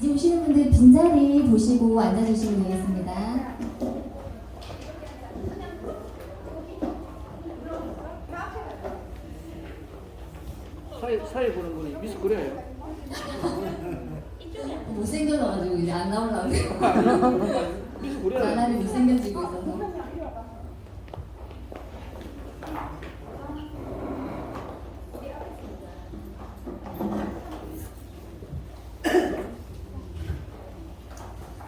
이제 오시는 분들 빈자리 보시고 앉아주시면 되겠습니다. 사이 보는 분이 미스 그래요. 못생겨져가지고 이제 안 나오려고 해요. 미스 그래요. 나날이 못생겨지고 있어서.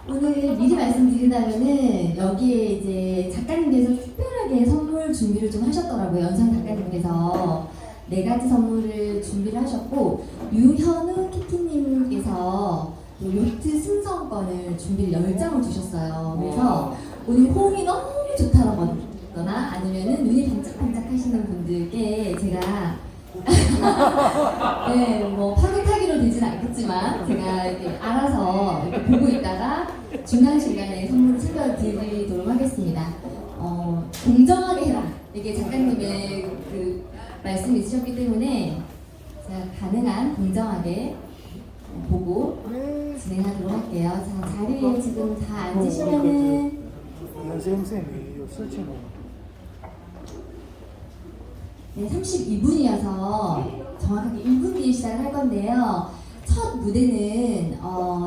오늘 미리 말씀드린다면은 여기에 이제 작가님께서 특별하게 선물 준비를 좀 하셨더라고요. 연상 작가님께서 4가지 선물을 준비를 하셨고, 유현우 키티님께서 요트 승선권을 준비를 10장을 주셨어요. 그래서 오늘 호응이 너무 좋다거나 아니면은 눈이 반짝반짝 하시는 분들께 제가 네, 뭐 파급타기로 되진 않겠지만 제가 이렇게 알아서 이렇게 보고 있다가 중간중간에 선물을 챙겨드리도록 하겠습니다. 공정하게 해라. 이게 작가님의 그 말씀이 있으셨기 때문에 제가 가능한 공정하게 보고 진행하도록 할게요. 자, 자리에 지금 다 앉으시면은 선생님이 설치는 네, 32분이어서 정확하게 1분 뒤에 시작을 할 건데요. 첫 무대는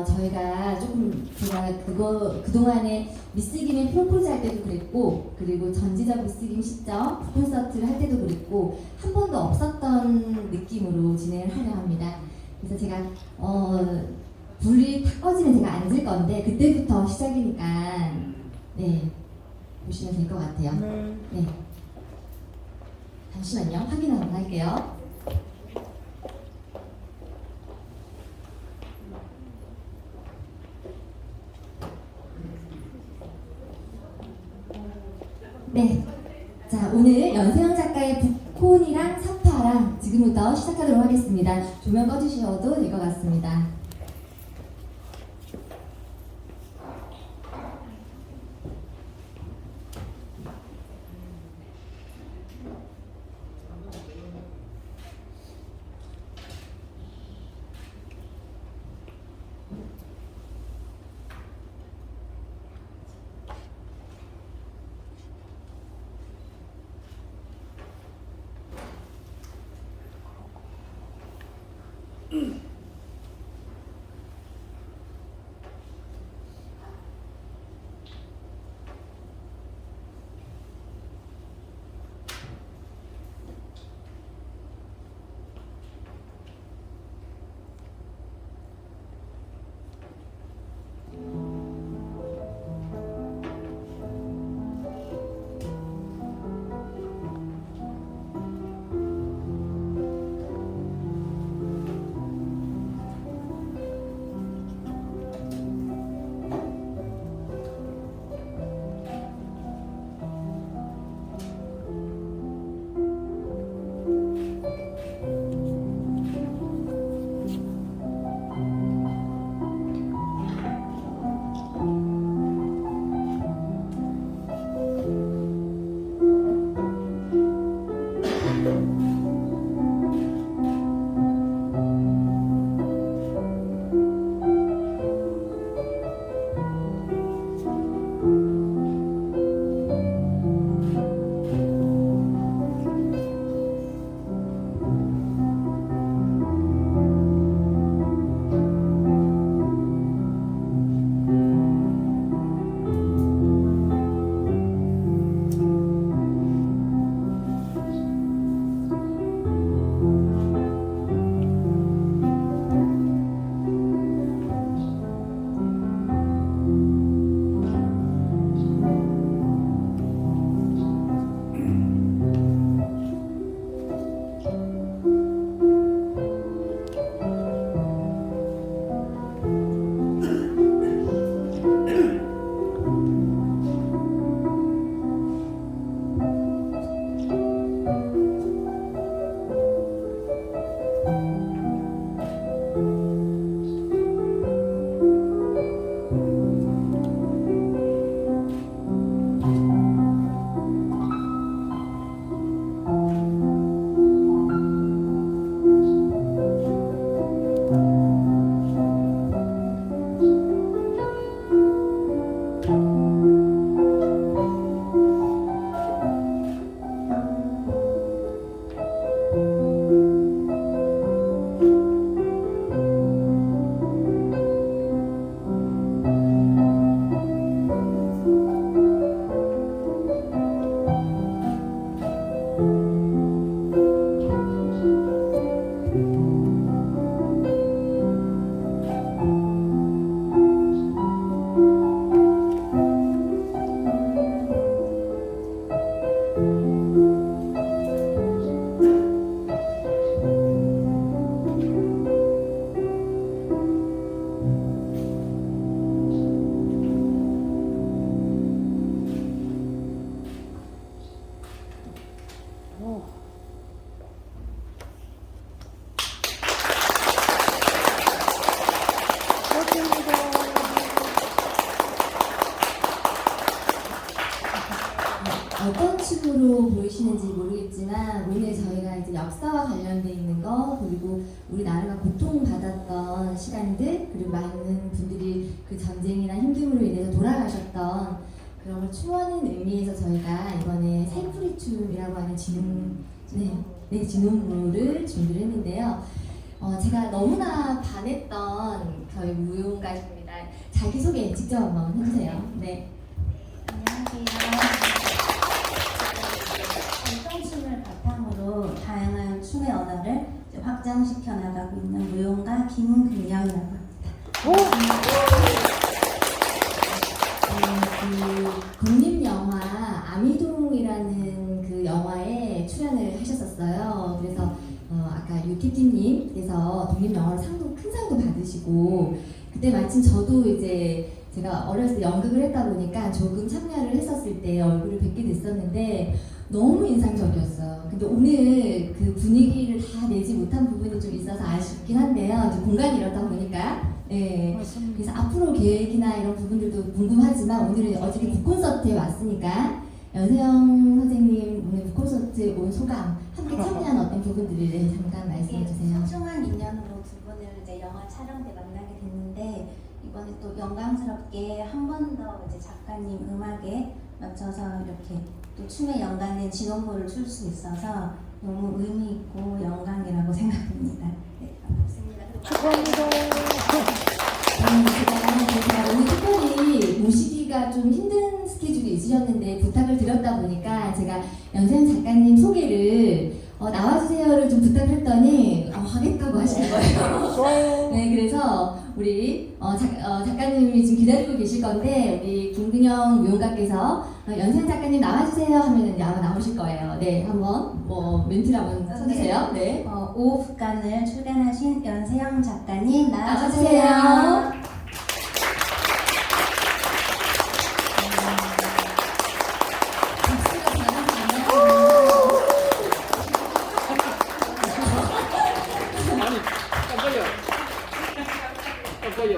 저희가 조금 제가 그동안에 미스김의 프로포즈 할 때도 그랬고, 그리고 전지적 미스김 시점 콘서트를 할 때도 그랬고, 한 번도 없었던 느낌으로 진행을 하려 합니다. 그래서 제가 불이 탁 꺼지면 제가 앉을 건데 그때부터 시작이니까 네, 보시면 될 것 같아요. 네. 잠시만요. 확인 한번 할게요. 네. 자, 오늘 연세영 작가의 북콘이랑 사파랑 지금부터 시작하도록 하겠습니다. 조명 꺼주셔도 될 것 같습니다. 맞춤으로 보이시는지 모르겠지만 오늘 저희가 이제 역사와 관련돼 있는 거 그리고 우리 나라가 고통받았던 시간들 그리고 많은 분들이 그 전쟁이나 힘듦으로 인해서 돌아가셨던 그런 걸 추모하는 의미에서 저희가 이번에 살풀이 춤이라고 하는 진홍무를 준비를 했는데요. 제가 너무나 반했던 저희 무용가십니다. 자기소개 직접 한번 해주세요. 네. 안녕하세요. 전통춤을 바탕으로 다양한 춤의 언어를 이제 확장시켜 나가고 있는 무용가 김근영이라고 합니다. 그 독립영화 아미동이라는 그 영화에 출연을 하셨었어요. 그래서 아까 유키티님께서 독립영화로 큰 상도 받으시고 그때 마침 저도 이제 제가 어렸을 때 연극을 했다 보니까 조금 참여를 했었을 때 얼굴을 뵙게 됐었는데 너무 인상적이었어요. 근데 오늘 그 분위기를 다 내지 못한 부분이 좀 있어서 아쉽긴 한데요. 이제 공간이 이렇다 보니까 네. 그래서 앞으로 계획이나 이런 부분들도 궁금하지만 오늘은 어저께 북콘서트에 왔으니까 연세영 선생님 오늘 북콘서트에 온 소감 함께 참여한 어떤 부분들을 잠깐 말씀해 주세요. 소중한 인연으로 두 분을 이제 영화 촬영 때 만나게 됐는데 이번에 또 영광스럽게 한 번 더 이제 작가님 음악에 맞춰서 이렇게 또 춤에 연관된 진홍무를 출 수 있어서 너무 의미 있고 영광이라고 생각합니다. 네, 반갑습니다. 제가 오늘 특별히 모시기가 좀 힘든 스케줄이 있으셨는데 부탁을 드렸다 보니까 제가 연세영 작가님 소개를 나와주세요를 좀 부탁을 했더니 하겠다고 하시는 거예요. 네, 그래서 우리 작가님이 지금 기다리고 계실 건데 우리 김근영 무용가께서 연세영 작가님 나와주세요 하면은 아마 나오실 거예요. 네, 한번 멘트를 한번 써주세요. 네. 오후간을 출연하신 연세영 작가님 나와주세요. 나와주세요. 아니, 깜짝이야. 깜짝이야.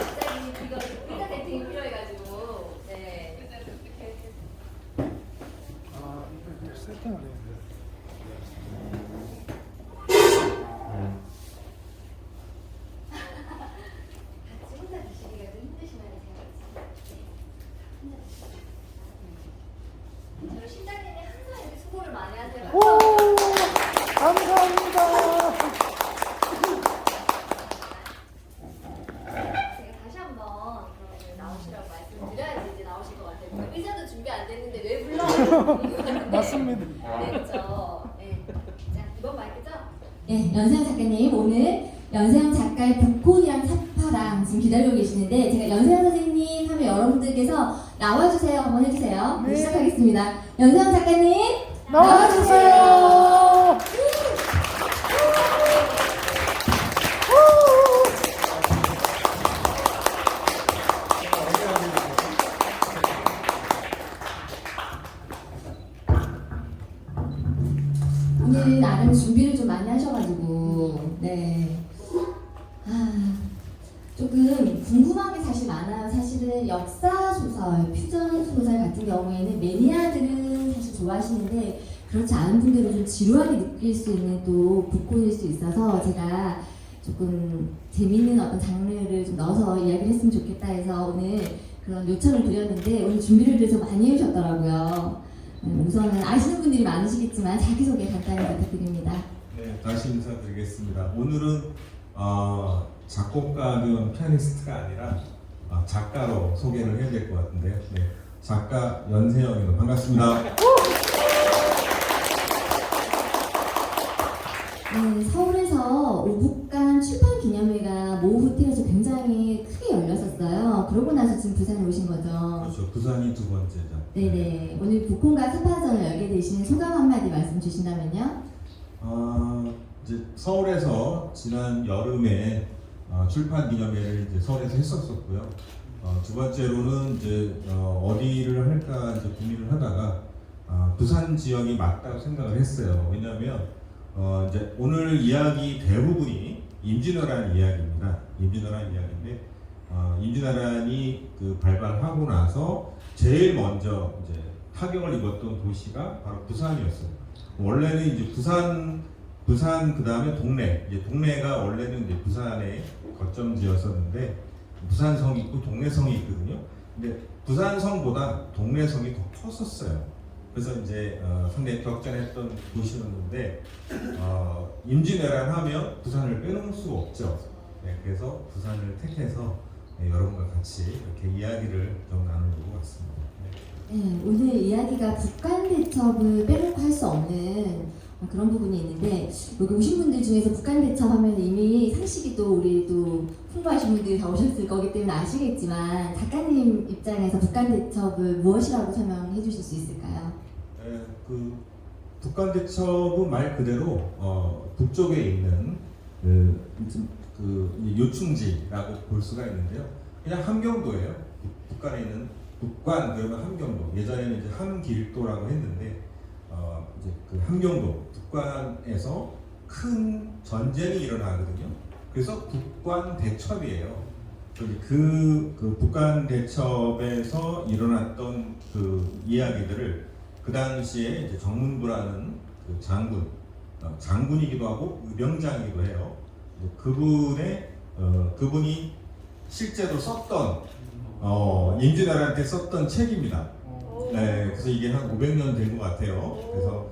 이거 의사 세팅이 필요해가지고 네. 아, 이거 세팅을 해야 돼. 같이 혼자 드시기가 좀 힘드시면 제가 저희 실장님이 항상 이렇게 수고를 많이 하세요. 오, 감사합니다. 제가 다시 한번 그러면 나오시라고 말씀드려야지 이제 나오실 것 같아요. 의사도 준비 안 됐는데 왜 불러? 맞습니다. 네, 그렇죠. 네. 자, 이번 마이크죠? 네, 연세영 작가님 오늘 연세영 작가의 북콘이랑 사파랑 지금 기다리고 계시는데 제가 연세영 선생님 하면 여러분들께서 나와주세요 한번 해주세요. 네. 시작하겠습니다. 연세영 작가님 나와주세요. 오늘 나름 준비를 좀 많이 하셔가지고 네. 조금 궁금한 게 사실 많아요. 사실은 역사 소설, 퓨전 소설 같은 경우에는 매니아들은 사실 좋아하시는데 그렇지 않은 분들은 좀 지루하게 느낄 수 있는 또 북콘일 수 있어서 제가 조금 재밌는 어떤 장르를 좀 넣어서 이야기를 했으면 좋겠다 해서 오늘 그런 요청을 드렸는데 오늘 준비를 그래서 많이 해주셨더라고요. 우선은 아시는 분들이 많으시겠지만 자기소개 간단히 부탁드립니다. 네, 다시 인사드리겠습니다. 오늘은 작곡가 겸 피아니스트가 아니라 작가로 소개를 해야 될 것 같은데요. 네, 작가 연세영입니다. 반갑습니다. 네, 서울에서 오북간 출판 기념회가 모 호텔에서 굉장히 크게 열렸었어요. 그러고 나서 지금 부산에 오신 거죠? 그렇죠. 부산이 두 번째죠. 네네. 오늘 북콘과 사파전을 열게 되신 소감 한마디 말씀 주신다면요? 이제 서울에서 지난 여름에 출판 기념회를 이제 서울에서 했었었고요. 두 번째로는 이제 어디를 할까 이제 고민을 하다가 부산 지역이 맞다고 생각을 했어요. 왜냐하면 이제 오늘 이야기 대부분이 임진왜란 이야기입니다. 임진왜란 이야기인데 임진왜란이 그 발발하고 나서 제일 먼저 이제 타격을 입었던 도시가 바로 부산이었어요. 원래는 이제 부산 그 다음에 동래, 이제 동래가 원래는 이제 부산의 거점지였었는데 부산성이 있고 동래성이 있거든요. 근데 부산성보다 동래성이 더 컸었어요. 그래서 이제 상당히 격전했던 도시였는데 임진왜란 하면 부산을 빼놓을 수가 없죠. 네, 그래서 부산을 택해서 여러분과 같이 이렇게 이야기를 좀 나누려고 왔습니다. 네, 오늘 이야기가 북한대첩을 빼놓고 할 수 없는 그런 부분이 있는데 여기 오신 분들 중에서 북한대첩 하면 이미 상식이 또 우리 또 풍부하신 분들이 다 오셨을 거기 때문에 아시겠지만 작가님 입장에서 북한대첩을 무엇이라고 설명해 주실 수 있을까요? 그 북한 대첩은 말 그대로 북쪽에 있는 그 요충지라고 볼 수가 있는데요. 그냥 함경도예요. 북한에 있는 북관 그러면 함경도. 예전에는 이제 함길도라고 했는데 이제 그 함경도 북관에서 큰 전쟁이 일어나거든요. 그래서 북관 대첩이에요. 그 북한 대첩에서 일어났던 그 이야기들을 그 당시에 이제 정문부라는 그 장군이기도 하고 의병장이기도 해요. 그분이 실제로 썼던 임진왜란 때 썼던 책입니다. 네, 그래서 이게 한 500년 된 것 같아요. 그래서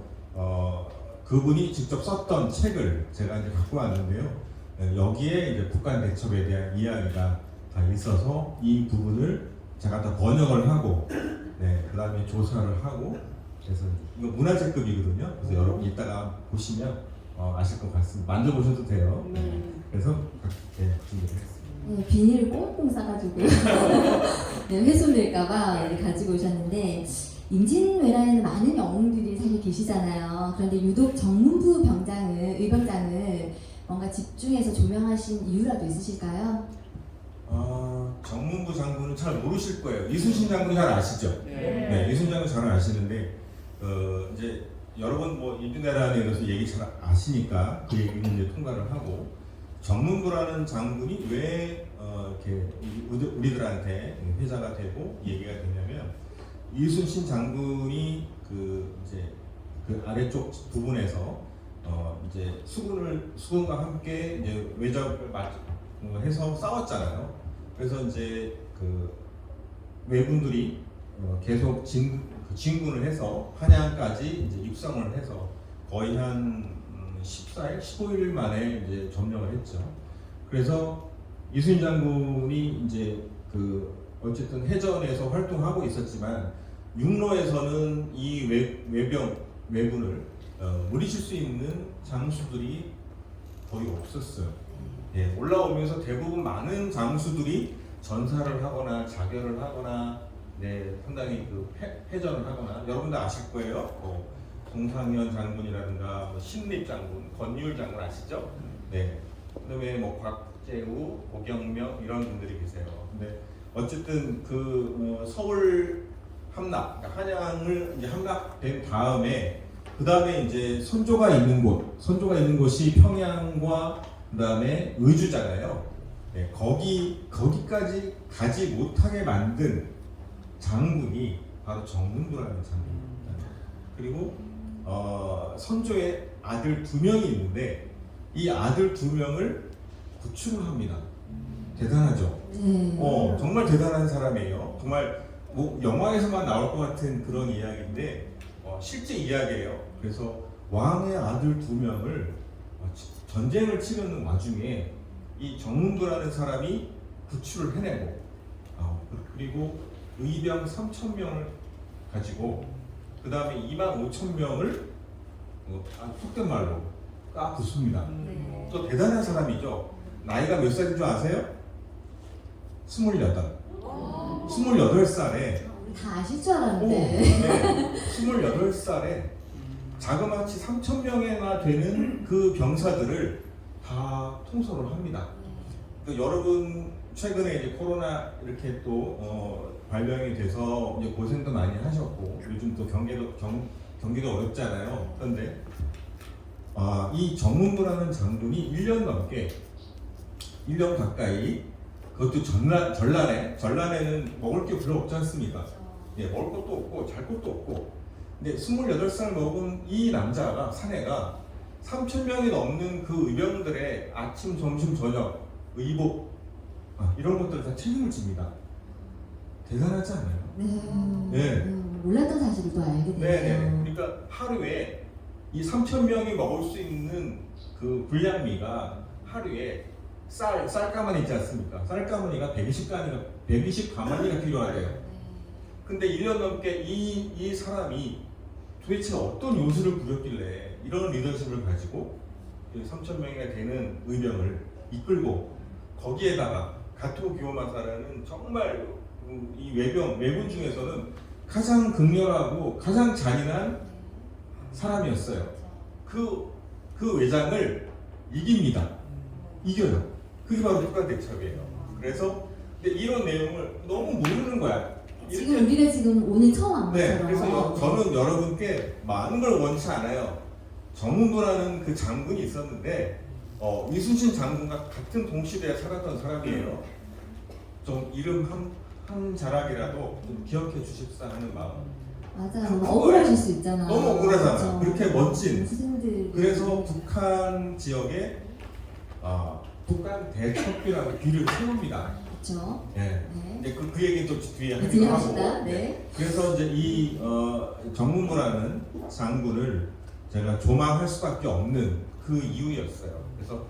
그분이 직접 썼던 책을 제가 이제 갖고 왔는데요. 여기에 이제 북한 대첩에 대한 이야기가 다 있어서 이 부분을 제가 다 번역을 하고, 네, 그 다음에 조사를 하고, 그래서 이거 문화재급이거든요. 그래서 여러분 이따가 보시면 아실 것 같습니다. 만져보셔도 돼요. 네. 그래서 준비를 했습니다. 네, 비닐을 꽁꽁 싸가지고 네, 훼손될까봐 가지고 오셨는데 임진왜란에는 많은 영웅들이 사실 계시잖아요. 그런데 유독 정문부 의병장을 뭔가 집중해서 조명하신 이유라도 있으실까요? 정문부 장군은 잘 모르실 거예요. 이순신 장군 잘 아시죠? 네, 이순신 장군 잘 아시는데 이제 여러분 뭐 임진왜란에 대해서 얘기 잘 아시니까 그 얘기는 이제 통과를 하고 정문부라는 장군이 왜 이렇게 우리들한테 회자가 되고 얘기가 되냐면 이순신 장군이 이제 그 아래쪽 부분에서 이제 수군과 함께 이제 외적을 해서 싸웠잖아요. 그래서 이제 그 왜군들이 계속 진군을 해서 한양까지 이제 육성을 해서 거의 한 14일, 15일 만에 이제 점령을 했죠. 그래서 이순신 장군이 이제 어쨌든 해전에서 활동하고 있었지만 육로에서는 이 왜군을 물리칠 수 있는 장수들이 거의 없었어요. 예, 올라오면서 대부분 많은 장수들이 전사를 하거나 자결을 하거나, 네, 상당히 패전을 하거나, 여러분들 아실 거예요. 동상현 장군이라든가 신립 장군, 권율 장군 아시죠? 네. 그다음에 뭐 곽재우, 고경명 이런 분들이 계세요. 근데 어쨌든 서울 함락, 그러니까 한양을 이제 함락된 다음에 그 다음에 이제 선조가 있는 곳이 평양과 그다음에 의주잖아요. 네, 거기까지 가지 못하게 만든 장군이 바로 정문부라는 장군입니다. 그리고 선조의 아들 2명이 있는데 이 아들 2명을 구출을 합니다. 대단하죠? 정말 대단한 사람이에요. 정말 뭐 영화에서만 나올 것 같은 그런 이야기인데 실제 이야기예요. 그래서 왕의 아들 2명을 전쟁을 치르는 와중에 이 정문부라는 사람이 구출을 해내고 그리고 의병 3,000명을 가지고 그 다음에 25,000명을 속된 말로 까부숩니다. 또 대단한 사람이죠. 나이가 몇 살인 줄 아세요? 28살에 다 아실 줄 알았는데. 네, 28살에 자그마치 3,000명이나 되는 그 병사들을 다 통솔을 합니다. 여러분 최근에 이제 코로나 이렇게 또 발병이 돼서 이제 고생도 많이 하셨고 요즘 또 경기도 어렵잖아요. 그런데 이 정문부라는 장군이 1년 가까이 그것도 전란에는 먹을 게 별로 없지 않습니까? 예, 먹을 것도 없고 잘 것도 없고. 근데 28살 먹은 이 남자가 사내가 3,000명이 넘는 그 의병들의 아침, 점심, 저녁, 의복 이런 것들을 다 책임을 집니다. 대단하지 않나요? 네. 네. 몰랐던 사실을 또 알게 되네요. 네네. 그러니까 하루에 이 3,000명이 먹을 수 있는 그 분량미가 하루에 쌀가마니 있지 않습니까? 쌀가마니가 120가마니가 필요하대요. 근데 1년 넘게 이 사람이 도대체 어떤 요술을 부렸길래 이런 리더십을 가지고 3,000명이나 되는 의병을 이끌고 거기에다가 가토 기요마사라는 정말 이 왜군 중에서는 가장 극렬하고 가장 잔인한 사람이었어요. 그 외장을 이깁니다. 이겨요. 그게 바로 북한대첩이에요. 그래서 근데 이런 내용을 너무 모르는 거야. 지금 우리가 지금 오늘 처음 안 네, 것처럼. 그래서 저는 여러분께 많은 걸 원치 않아요. 정문부라는 그 장군이 있었는데 이순신 장군과 같은 동시대에 살았던 사람이에요. 좀 이름 한 자락이라도 좀 기억해 주십사 하는 마음. 맞아요. 너무 억울하실 수 있잖아. 너무 억울하잖아. 그렇죠. 그렇게 멋진. 후생들이. 그래서 북한 지역에 북한 대첩비라고 비를 세웁니다. 그렇죠. 예. 네. 이제 그 얘기 좀 뒤에 하기도 진행합시다. 하고. 네. 그래서 이제 이 정문부라는 장군을 제가 조망할 수밖에 없는 그 이유였어요. 그래서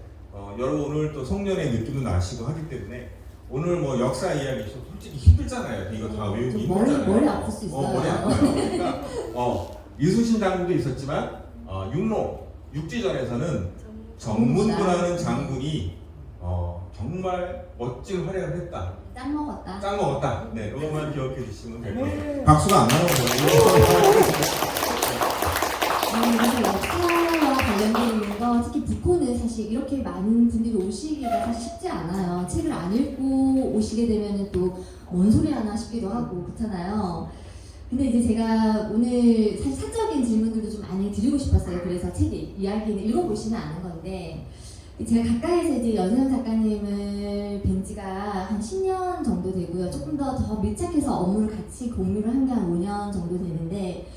여러분 오늘 또 송년회 느낌도 나시고 하기 때문에 오늘 뭐 역사 이야기 솔직히 힘들잖아요. 이거 다 외우기 좀 머리 힘들잖아요. 아플 수 있어요. 머리 아파요. 그러니까 이순신 장군도 있었지만 육지전에서는 정문부라는 장군이 정말 멋진 활약을 했다. 짱 먹었다. 짱 먹었다. 네, 그것만 기억해 주시면 될 거예요. 박수가 안 나오는 거예요. 그래서 역사와 관련된 있는 거, 특히 북한은 사실 이렇게 많은 분들이 오시기가 사실 쉽지 않아요. 책을 안 읽고 오시게 되면은 또 뭔 소리 하나 싶기도 하고 그렇잖아요. 근데 이제 제가 오늘 사실 사적인 질문들도 좀 많이 드리고 싶었어요. 그래서 책 이야기는 읽어보시면 아는 건데, 제가 가까이서 이제 연세영 작가님을 뵌 지가 한 10년 정도 되고요. 조금 더 밀착해서 업무를 같이 공유를 한 게 한 5년 정도 되는데,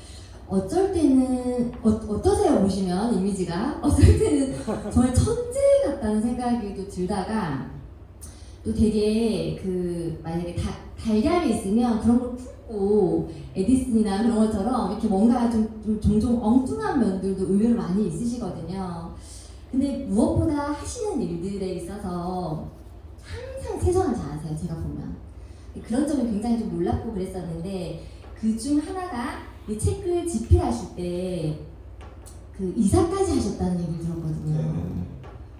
어쩔 때는 어떠세요? 보시면 이미지가 어떨 때는 정말 천재 같다는 생각이 또 들다가 또 되게 만약에 달걀이 있으면 그런 걸 품고 에디슨이나 그런 것처럼 이렇게 뭔가 좀 종종 엉뚱한 면들도 의외로 많이 있으시거든요. 근데 무엇보다 하시는 일들에 있어서 항상 최선을 다하세요. 제가 보면 그런 점이 굉장히 좀 놀랍고 그랬었는데, 그 중 하나가 이 책을 집필하실 때 그 이사까지 하셨다는 얘기를 들었거든요.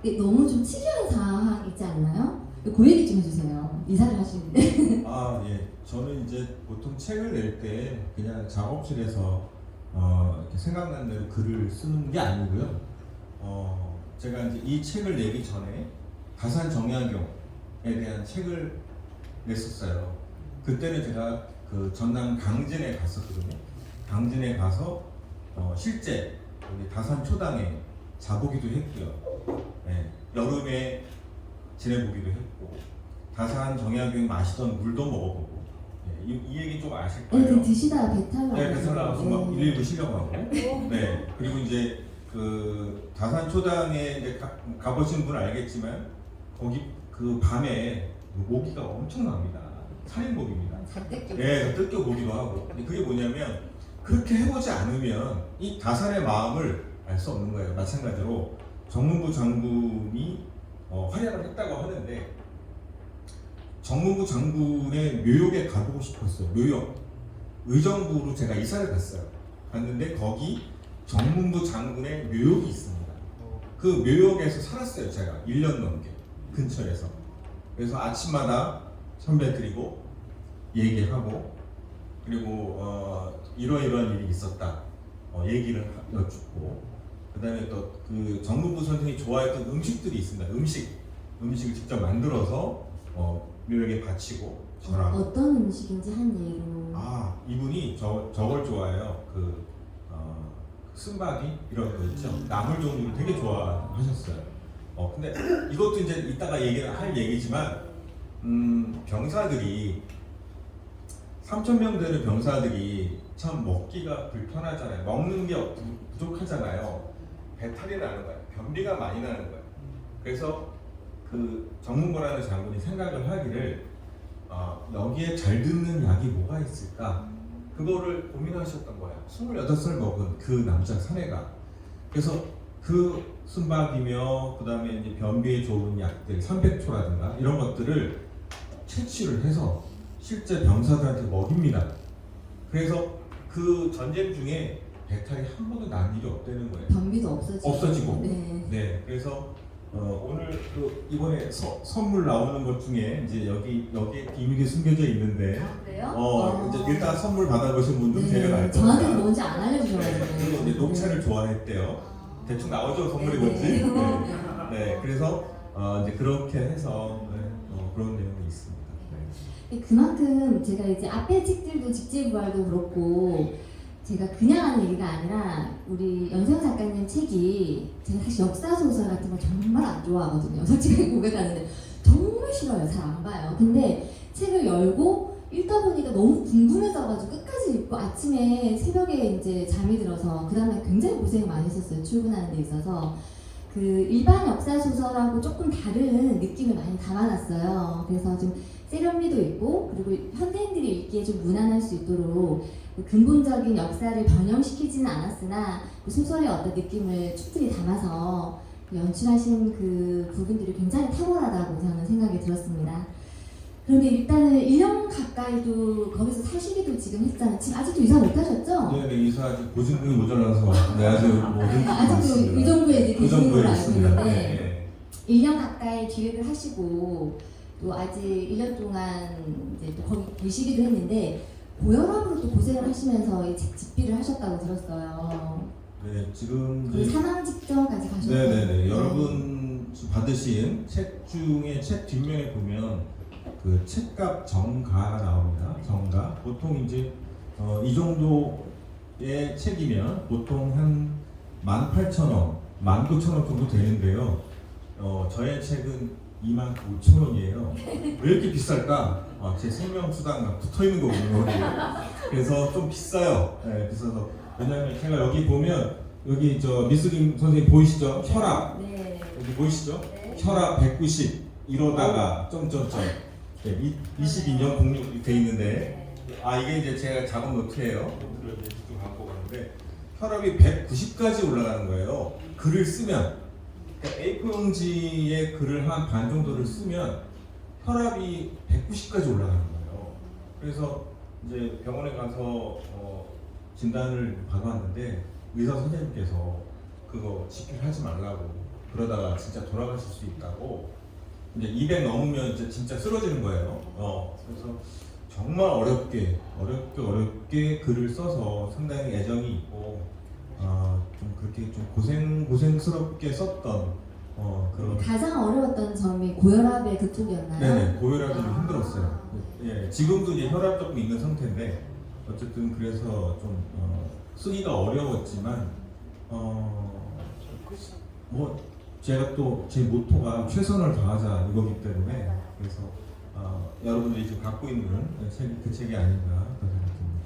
근데 너무 좀 특이한 사항 있지 않나요? 그 얘기 좀 해주세요. 이사를 하시는데. 예. 저는 이제 보통 책을 낼 때 그냥 작업실에서 이렇게 생각나는 대로 글을 쓰는 게 아니고요. 제가 이제 이 책을 내기 전에 다산 정약용에 대한 책을 냈었어요. 그때는 제가 그 전남 강진에 갔었거든요. 강진에 가서 실제 우리 다산 초당에 자보기도 했고요. 네, 여름에 지내보기도 했고, 다산 정약용이 마시던 물도 먹어보고. 네, 이 얘기 좀 아실 거예요. 네, 드시다가 배탈 나고. 네, 배탈 나서 막 119 실려가고. 네, 그리고 이제 그 다산 초당에 이제 가보신 분 알겠지만 거기 그 밤에 모기가 엄청납니다. 살인 모기입니다. 네, 뜯겨 보기도 하고. 근데 그게 뭐냐면 그렇게 해보지 않으면 이 다산의 마음을 알 수 없는 거예요. 마찬가지로 정문부 장군이 활약을 했다고 하는데, 정문부 장군의 묘역에 가보고 싶었어요. 묘역. 의정부로 제가 이사를 갔어요. 갔는데 거기 정문부 장군의 묘역이 있습니다. 그 묘역에서 살았어요. 제가 1년 넘게 근처에서. 그래서 아침마다 선배 드리고 얘기하고, 그리고 이러이러한 일이 있었다 얘기를 여쭙고, 그 다음에 또 그 정문부 선생이 좋아했던 음식들이 있습니다. 음식을 직접 만들어서 묘역에 바치고 전하고. 어떤 음식인지 한 예로. 이분이 저걸 좋아해요. 쓴바기 이런 거 있죠. 나물 종류를 되게 좋아하셨어요. 근데 이것도 이제 이따가 할 얘기지만 병사들이 3,000명 되는 병사들이 참 먹기가 불편하잖아요. 먹는 게 부족하잖아요. 배탈이 나는 거예요. 변비가 많이 나는 거예요. 그래서 그 정문고라는 장군이 생각을 하기를 여기에 잘 듣는 약이 뭐가 있을까? 그거를 고민하셨던 거예요. 28살 먹은 그 남자 사내가. 그래서 그 순박이며 그 다음에 이제 변비에 좋은 약들 300초라든가 이런 것들을 채취를 해서 실제 병사들한테 먹입니다. 그래서 그 전쟁 중에 배탈이 한 번도 난 일이 없다는 거예요. 변비도 없어지고. 네. 네. 그래서 오늘 그 이번에 선물 나오는 것 중에 이제 여기에 비밀이 숨겨져 있는데 그래요? 이제 일단 선물 받아보신 분들은 네. 제가 알 저한테 겁니다. 뭔지 안 알려주셔가지고. 그리고 이제 녹차를 좋아했대요. 대충 나오죠 선물이 네. 뭔지. 네. 그래서 이제 그렇게 해서 그런 내용이 있습니다. 그만큼 제가 이제 앞에 책들도 직제부활도 그렇고 제가 그냥 하는 얘기가 아니라 우리 연세영 작가님 책이 제가 사실 역사 소설 같은 거 정말 안 좋아하거든요. 솔직히 고백하는데 정말 싫어요. 잘 안 봐요. 근데 책을 열고 읽다 보니까 너무 궁금해져가지고 끝까지 읽고 아침에 새벽에 이제 잠이 들어서 그 다음에 굉장히 고생 많이 했었어요. 출근하는 데 있어서. 그 일반 역사 소설하고 조금 다른 느낌을 많이 담아놨어요. 그래서 좀 세련미도 있고 그리고 현대인들이 읽기에 좀 무난할 수 있도록 근본적인 역사를 변형시키지는 않았으나 그 소설의 어떤 느낌을 충분히 담아서 연출하신 그 부분들이 굉장히 탁월하다고 저는 생각이 들었습니다. 그런데 일단은 1년 가까이도 거기서 사시기도 지금 했잖아요. 지금 아직도 이사 못 하셨죠? 네, 이사 아직 보증금이 모자라서 아직 뭐 아직도 의정부에 이제 계시는 걸로 알고 있는데 네. 1년 가까이 기획을 하시고 또 아직 1년 동안 이제 또 거기 계시기도 했는데 고혈압으로 또 고생을 하시면서 이 책 집필을 하셨다고 들었어요. 네, 지금 거의 사망 직전까지 가셨어요. 네네네. 여러분 받으신 책 중에 책 뒷면에 보면 그 책값 정가가 나옵니다. 정가. 보통 이제 이 정도의 책이면 보통 한 18,000원, 19,000원 정도 되는데요. 저의 책은 25,000원이에요. 왜 이렇게 비쌀까? 제 생명수당과 붙어있는 거거든요. 그래서 좀 비싸요. 네, 비싸서. 왜냐하면 제가 여기 보면 여기 저 미스김 선생님 보이시죠? 혈압. 네. 여기 보이시죠? 네. 혈압 190 이러다가 점점점 22년 공룡이 돼 있는데 이게 이제 제가 작은 노트예요. 노트를 이제 좀 갖고 가는데 혈압이 190까지 올라가는 거예요. 글을 쓰면 그러니까 A4용지에 글을 한 반 정도를 쓰면 혈압이 190까지 올라가는 거예요. 그래서 이제 병원에 가서 진단을 받아왔는데 의사 선생님께서 그거 집필하지 말라고 그러다가 진짜 돌아가실 수 있다고 이제 200 넘으면 이제 진짜 쓰러지는 거예요. 그래서 정말 어렵게 글을 써서 상당히 애정이 있고 좀 그렇게 좀 고생스럽게 썼던 그런. 가장 어려웠던 점이 고혈압의 극복이었나요? 네네, 고혈압이 좀 힘들었어요. 예, 지금도 이제 혈압 조금 있는 상태인데 어쨌든 그래서 좀 쓰기가 어려웠지만 뭐 제가 또 제 모토가 최선을 다하자 이거기 때문에 그래서 여러분들이 지금 갖고 있는 책이 그 책이 아닌가 그런 생각이 듭니다.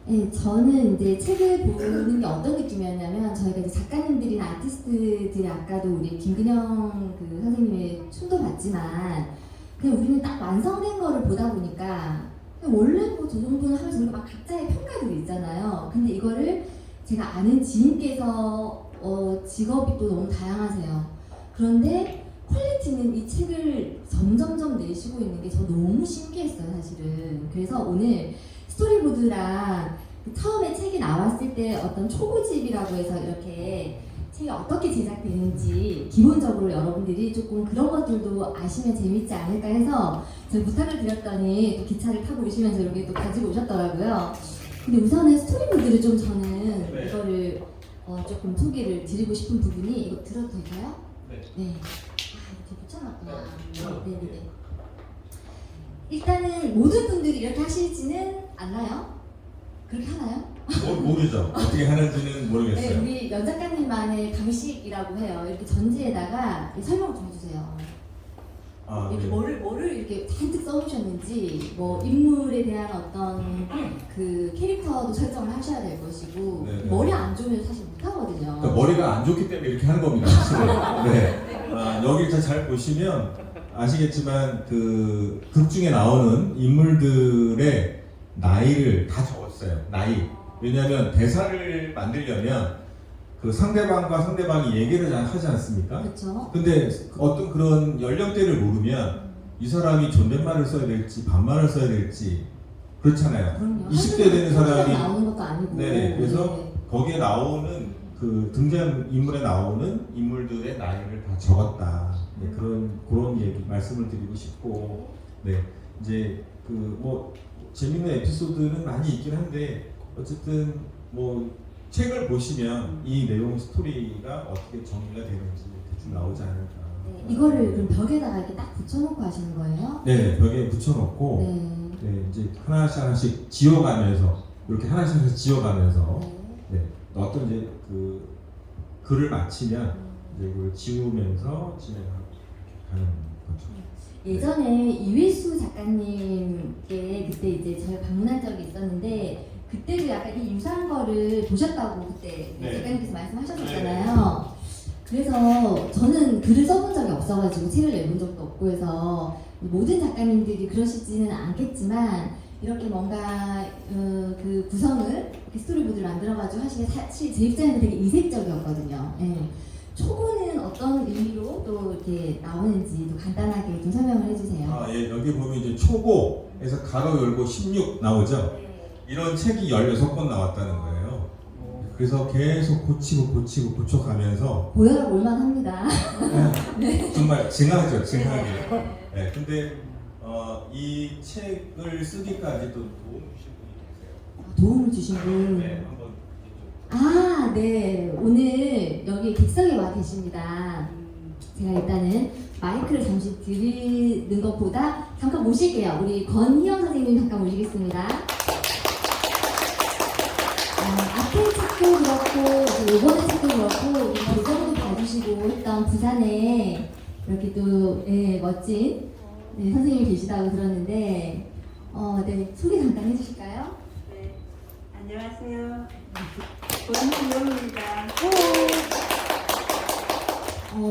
네, 저는 이제 책을 보는 게 어떤 느낌이었냐면 저희가 이제 작가님들이나 아티스트들이 아까도 우리 김근영 그 선생님의 춤도 봤지만 그냥 우리는 딱 완성된 거를 보다 보니까 원래 뭐 저 정도는 하면서 우리가 막 각자의 평가들이 있잖아요. 근데 이거를 제가 아는 지인께서 직업이 또 너무 다양하세요. 그런데 퀄리티는 이 책을 점점점 내시고 있는 게 저 너무 신기했어요, 사실은. 그래서 오늘 스토리보드랑 처음에 책이 나왔을 때 어떤 초고집이라고 해서 이렇게 책이 어떻게 제작되는지 기본적으로 여러분들이 조금 그런 것들도 아시면 재밌지 않을까 해서 제가 부탁을 드렸더니 또 기차를 타고 오시면서 이렇게 또 가지고 오셨더라고요. 근데 우선은 스토리보드를 좀 저는 네. 이거를 조금 소개를 드리고 싶은 부분이 이거 들어도 될까요? 네. 네. 이렇게 붙여놨구나. 네네네. 일단은 모든 분들이 이렇게 하시지는 않나요? 그렇게 하나요? 모르죠. 어떻게 하는지는 네, 모르겠어요. 우리 연 작가님만의 방식이라고 해요. 이렇게 전지에다가 설명을 좀 해주세요. 이렇게 네. 뭐를 이렇게 잔뜩 써놓으셨는지 뭐 인물에 대한 어떤 그 캐릭터도 설정을 하셔야 될 것이고 네, 네. 머리 안 좋으면 사실 못하거든요. 그러니까 머리가 안 좋기 때문에 이렇게 하는 겁니다. 사실은. 네. 여기 잘 보시면 아시겠지만 그 극 중에 나오는 인물들의 나이를 다 적었어요. 나이. 왜냐하면 대사를 만들려면 그 상대방과 상대방이 얘기를 잘 하지 않습니까? 그렇죠. 근데 어떤 그런 연령대를 모르면 이 사람이 존댓말을 써야 될지 반말을 써야 될지 그렇잖아요. 그럼요. 20대 되는 사람이 나오는 것도 아니고. 네, 그래서 네. 거기에 나오는 그 등장 인물에 나오는 인물들의 나이를 다 적었다. 네, 그런 얘기 말씀을 드리고 싶고, 네, 이제 그 뭐 재밌는 에피소드는 많이 있긴 한데 어쨌든 뭐 책을 보시면 이 내용 스토리가 어떻게 정리가 되는지 대충 나오지 않을까. 네, 이거를 그럼 벽에다가 이렇게 딱 붙여놓고 하시는 거예요? 네, 벽에 붙여놓고 네. 네, 이제 하나씩 지어가면서 이렇게 하나씩 지어가면서 네. 네, 어떤 이제 그 글을 마치면 이제 그걸 지우면서 진행하고 이렇게 가는 거죠. 예전에 이회수 작가님께 그때 이제 제가 방문한 적이 있었는데 그때도 약간 이 유사한 거를 보셨다고 그때 네. 작가님께서 말씀하셨었잖아요. 그래서 저는 글을 써본 적이 없어가지고 책을 내본 적도 없고 해서 모든 작가님들이 그러시지는 않겠지만 이렇게 뭔가 그 구성을 이렇게 스토리보드를 만들어가지고 하시는 게 사실 제 입장에서 되게 이색적이었거든요. 예. 초고는 어떤 의미로 또 이렇게 나오는지 또 간단하게 좀 설명을 해주세요. 예, 여기 보면 이제 초고에서 가로 열고 16 나오죠. 이런 책이 16권 나왔다는 거예요. 그래서 계속 고쳐가면서 고혈압 올만합니다. 정말 증하죠, 증하게. 네, 근데 이 책을 쓰기까지 또 도움 주신 분이 계세요. 도움을 주신 분. 네, 한번 아, 네. 오늘 여기 객석에 와 계십니다. 제가 일단은 마이크를 잠시 드리는 것보다 잠깐 모실게요. 우리 권희영 선생님 잠깐 모시겠습니다. 앞에 책도 그렇고, 이번에 책도 그렇고, 우리 대전도 봐주시고 했던 부산에 이렇게 또 멋진 선생님이 계시다고 들었는데, 네, 소개 잠깐 해주실까요? 네, 안녕하세요. 권희영입니다.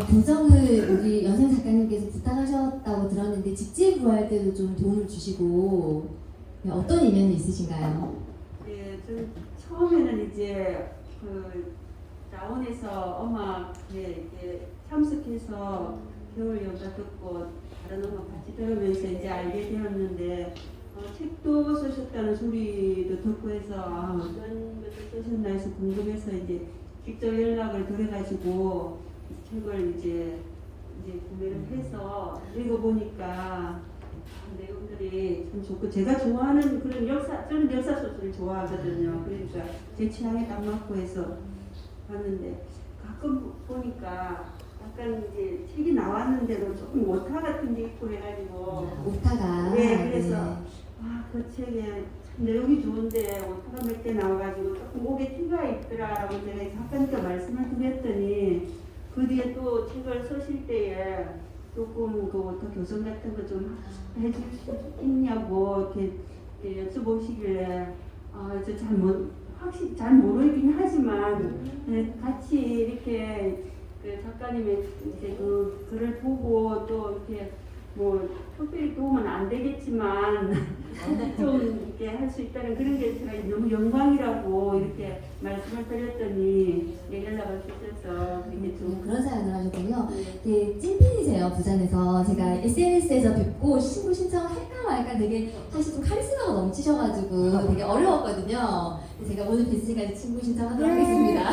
교정을 우리 연생 작가님께서 부탁하셨다고 들었는데 직접 구할 때도 좀 도움을 주시고 어떤 인연이 있으신가요? 예, 좀 처음에는 이제 그 라온에서 엄마 이렇게 참석해서 겨울 연가 듣고 다른 음악 같이 들으면서 이제 알게 되었는데 책도 쓰셨다는 소리도 듣고 해서 어떤 것을 쓰셨나 해서 궁금해서 이제 직접 연락을 드려가지고 책을 이제 구매를 해서 읽어보니까 내용들이 참 좋고 제가 좋아하는 그런 저는 역사 소설을 좋아하거든요. 그러니까 제 취향에 딱 맞고 해서 봤는데 가끔 보니까 약간 이제 책이 나왔는데도 조금 오타 같은 게 있고 해가지고 오타가 네, 그래서 그 책에 참 내용이 좋은데 오타가 몇 개 나와가지고 조금 목에 티가 있더라라고 제가 작가님께 말씀을 드렸더니 그 뒤에 또 책을 쓰실 때에 조금 그 오타 교정 같은 거 좀 해줄 수 있냐고 이렇게 여쭤보시길래 확실히 잘 모르긴 하지만 같이 이렇게 그 작가님의 이제 그 글을 보고 또 이렇게 뭐 특별히 도움은 안 되겠지만 좀 이렇게 할 수 있다는 그런 게 제가 너무 영광이라고 이렇게 말씀을 드렸더니 연락을 주셔서 굉장히 좀 그런 사연을 하셨군요. 되게 찐팬이세요, 부산에서. 제가 SNS에서 뵙고 신고 신청할까 말까 되게 사실 좀 카리스마가 넘치셔가지고 되게 어려웠거든요. 제가 오늘 뵀으니까 친구 신청하도록 하겠습니다.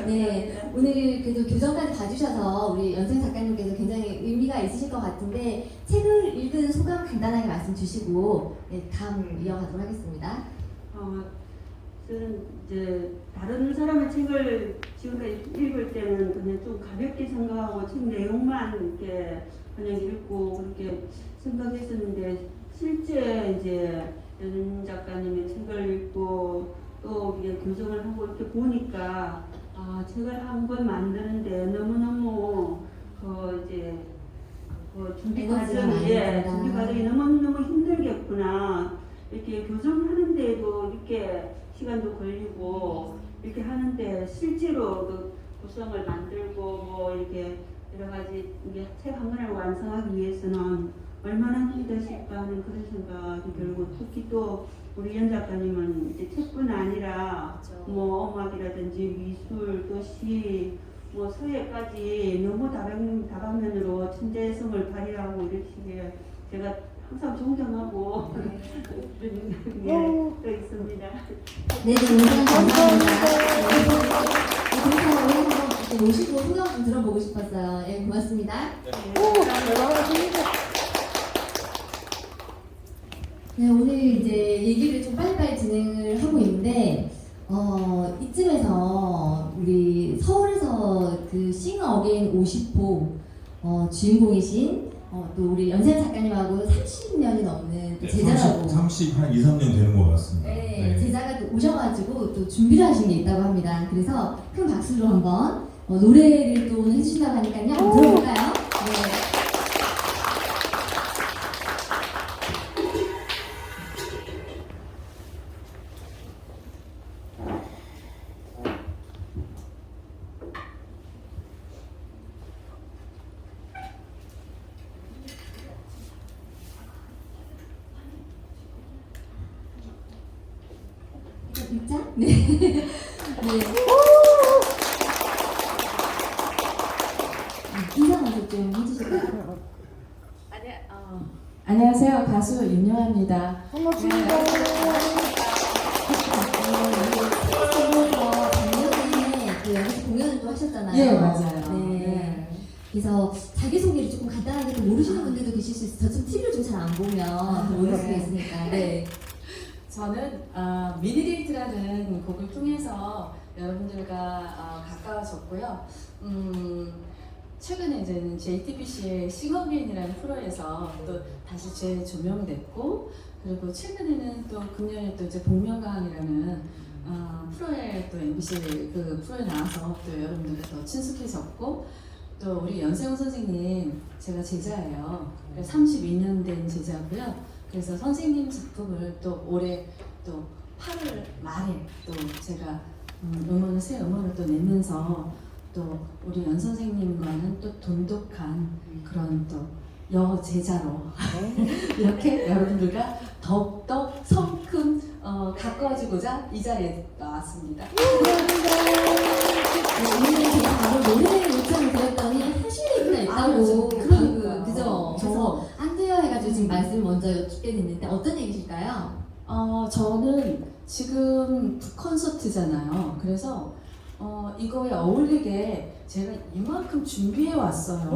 네, 오늘 그래도 교정까지 봐주셔서 우리 연생 작가님께서 굉장히 의미가 있으실 것 같은데 책을 읽은 소감 간단하게 말씀 주시고 다음 이어가도록 하겠습니다. 저는 이제 다른 사람의 책을 지금까지 읽을 때는 그냥 좀 가볍게 생각하고 책 내용만 이렇게 그냥 읽고 그렇게 생각했었는데 실제 이제 연 작가님의 책을 읽고 또 이게 교정을 하고 이렇게 보니까 책을 한 권 만드는데 너무너무 이제 준비 에너지가 과정이 많이 든다. 준비 과정이 너무 힘들겠구나. 이렇게 교정하는데도 이렇게 시간도 걸리고 이렇게 하는데 실제로 그 구성을 만들고 뭐 이렇게 여러 가지 이게 책 한 권을 완성하기 위해서는 얼마나 힘드실까 하는 그런 생각이 들고, 특히 또 우리 연 작가님은 이제 책뿐 아니라 뭐 음악이라든지 미술 또 시 뭐 서예까지 너무 다방면으로 천재성을 발휘하고 이러시기에 제가 항상 존경하고 또 있습니다. 네, 오늘 감사합니다. 그래서 오늘 한번 이렇게 모시고 소감 좀 들어보고 싶었어요. 예, 고맙습니다. 네, 오늘 이제 얘기를 좀 빨리빨리 진행을 하고 있는데, 이쯤에서 우리 서울에서 그 싱어 어게인 50호 주인공이신 또 우리 연세 작가님하고 30년이 넘는 또 제자라고 30, 한 2, 3년 되는 것 같습니다. 네, 제자가 또 오셔가지고 또 준비를 하신 게 있다고 합니다. 그래서 큰 박수로 한번 노래를 또 오늘 해주신다고 하니까요. 한번 들어볼까요? 네. 글자? 네. 네. 인사 먼저 좀 해주실까요? 안녕하세요. 가수 윤영아입니다. 반갑습니다. 작년에 그 여기서 공연을 또 하셨잖아요. 예, 맞아요. 네. 네. 그래서 자기소개를 조금 간단하게 또 모르시는 분들도 계실 수 있어요. 저 TV를 좀 잘 안 보면 또 모를 수가 있으니까. 네. 저는 미니데이트라는 곡을 통해서 여러분들과 가까워졌고요. 최근에 이제는 JTBC의 싱어게인이라는 프로에서 또 다시 재조명됐고, 그리고 최근에는 또 금년에 또 이제 복면가왕이라는 프로에 또 MBC 그 프로에 나와서 또 여러분들과 더 친숙해졌고, 또 우리 연세영 선생님 제가 제자예요. 32년 된 제자고요. 그래서 선생님 작품을 또 올해 또 8월 말에 또 제가 새 음원을 또 내면서 또 우리 연 선생님과는 또 돈독한 그런 또 여제자로 이렇게 여러분들과 더욱더 성큼 가까워지고자 이 자리에 나왔습니다. 오늘 제가 바로 노래 요청을 드렸더니 하실 얘기가 있다고. 그러니까요. 그죠? 그래서 안 돼요 해가지고 지금 말씀을 먼저 여쭙게 됐는데 어떤 얘기실까요? 저는 지금 콘서트잖아요. 그래서 이거에 어울리게 제가 이만큼 준비해 왔어요.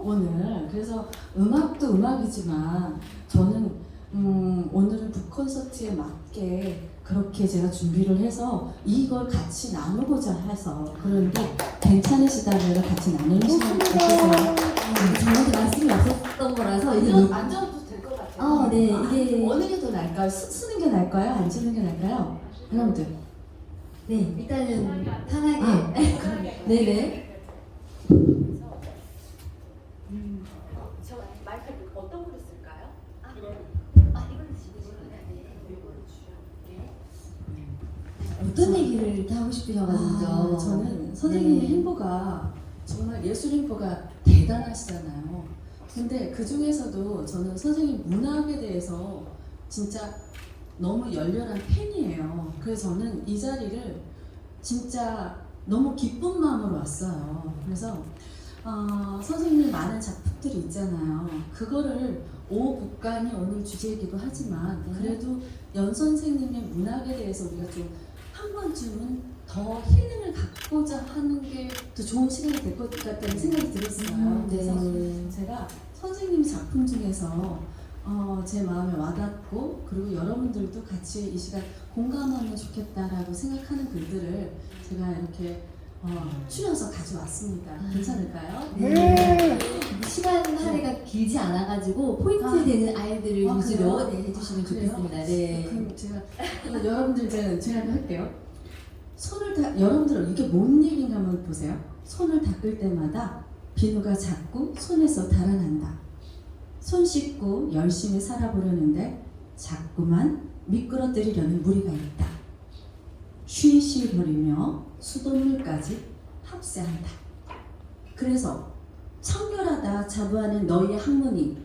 오늘. 그래서 음악도 음악이지만 저는 오늘은 북콘서트에 맞게 그렇게 제가 준비를 해서 이걸 같이 나누고자 해서, 그런데 괜찮으시다면 같이 나누는 시간 주세요. 저한테 말씀이 없었던 거라서 이제 앉아도 될 것 같아요. 네, 이게 어느 게 더 나을까요? 쓰는 게 나을까요? 안 쓰는 게 나을까요? 여러분들. 네, 일단은 편하게. 네네. 저 마이크 어떤 걸로 쓸까요? 이걸 주시면 어떤 얘기를 이렇게 하고 싶으셔가지고. 저는 선생님의 네. 행보가 정말 예술 행보가 대단하시잖아요. 근데 그 중에서도 저는 선생님 문학에 대해서 진짜 너무 열렬한 팬이에요. 그래서 저는 이 자리를 진짜 너무 기쁜 마음으로 왔어요. 그래서 선생님 많은 작품들이 있잖아요. 그거를 오국간이 오늘 주제이기도 하지만 그래도 연 선생님의 문학에 대해서 우리가 좀 한 번쯤은 더 힐링을 갖고자 하는 게 더 좋은 시간이 될 것 같다는 생각이 들었어요. 그래서 제가 선생님 작품 중에서 제 마음에 와닿고, 그리고 여러분들도 같이 이 시간 공감하면 좋겠다라고 생각하는 글들을 제가 이렇게 추려서 가져왔습니다. 괜찮을까요? 네. 시간 할애가 길지 않아가지고 포인트 되는 아이들을 위주로 그래요? 네, 해주시면 그래요? 좋겠습니다. 네. 그럼 제가 여러분들 제가 할게요. 여러분들 이게 뭔 얘기인가 한번 보세요. 손을 닦을 때마다 비누가 자꾸 손에서 달아난다. 손 씻고 열심히 살아보려는데 자꾸만 미끄러뜨리려는 무리가 있다. 쉬쉬거리며 수돗물까지 합세한다. 그래서 청결하다 자부하는 너희의 학문이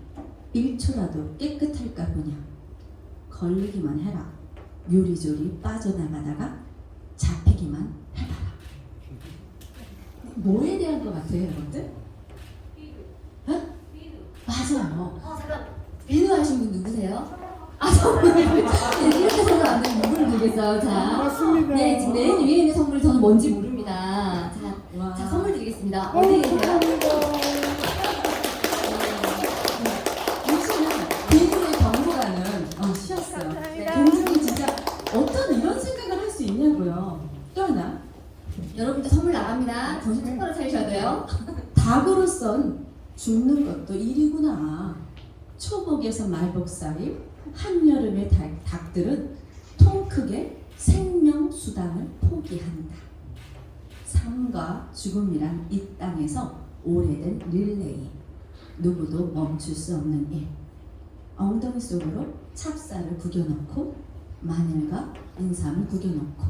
1초라도 깨끗할까 보냐. 걸리기만 해라. 요리조리 빠져나가다가 잡히기만 해봐라. 뭐에 대한 것 같아요, 여러분들? 어? 맞아요. 잠깐 비누하신 분 누구세요? 아 선물. 네, 이렇게 선물 안 되면 누구를 드리겠어요? 자, 맞습니다. 네 지금 맨 위에 있는 선물 저는 뭔지 모릅니다. 와. 자 선물 드리겠습니다. 어디 계세요? 요즘은 비누의 경고라는 쉬었어요. 굉장히 진짜 어떤 이런 생각을 할 수 있냐고요. 또 하나, 여러분들 선물 나갑니다. 정신 똑바로 차리셔야 돼요. 닭으로선 죽는 것도 일이구나. 초복에서 말복살이 한여름의 닭들은 통 크게 생명수당을 포기한다. 삶과 죽음이란 이 땅에서 오래된 릴레이. 누구도 멈출 수 없는 일. 엉덩이 속으로 찹쌀을 구겨넣고 마늘과 인삼을 구겨넣고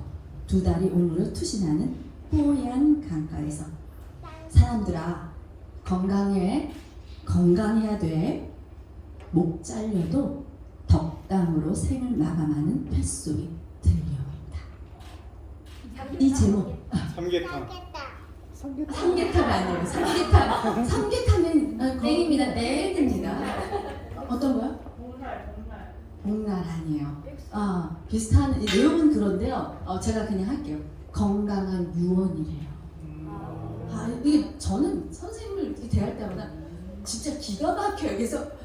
두 다리 우물을 투신하는 뽀얀 강가에서 사람들아 건강해야 돼. 목 잘려도 덕담으로 생을 마감하는 뱃소리 들려온다. 이 제목 삼계탕. 삼계탕 아니에요. 삼계탕은 땡입니다. 땡입니다. 어떤 거요? 복날 아니에요. 비슷한 내용은 그런데요. 제가 그냥 할게요. 건강한 유언이래요. 이게 저는 선생님을 이렇게 대할 때마다 진짜 기가 막혀요. 그래서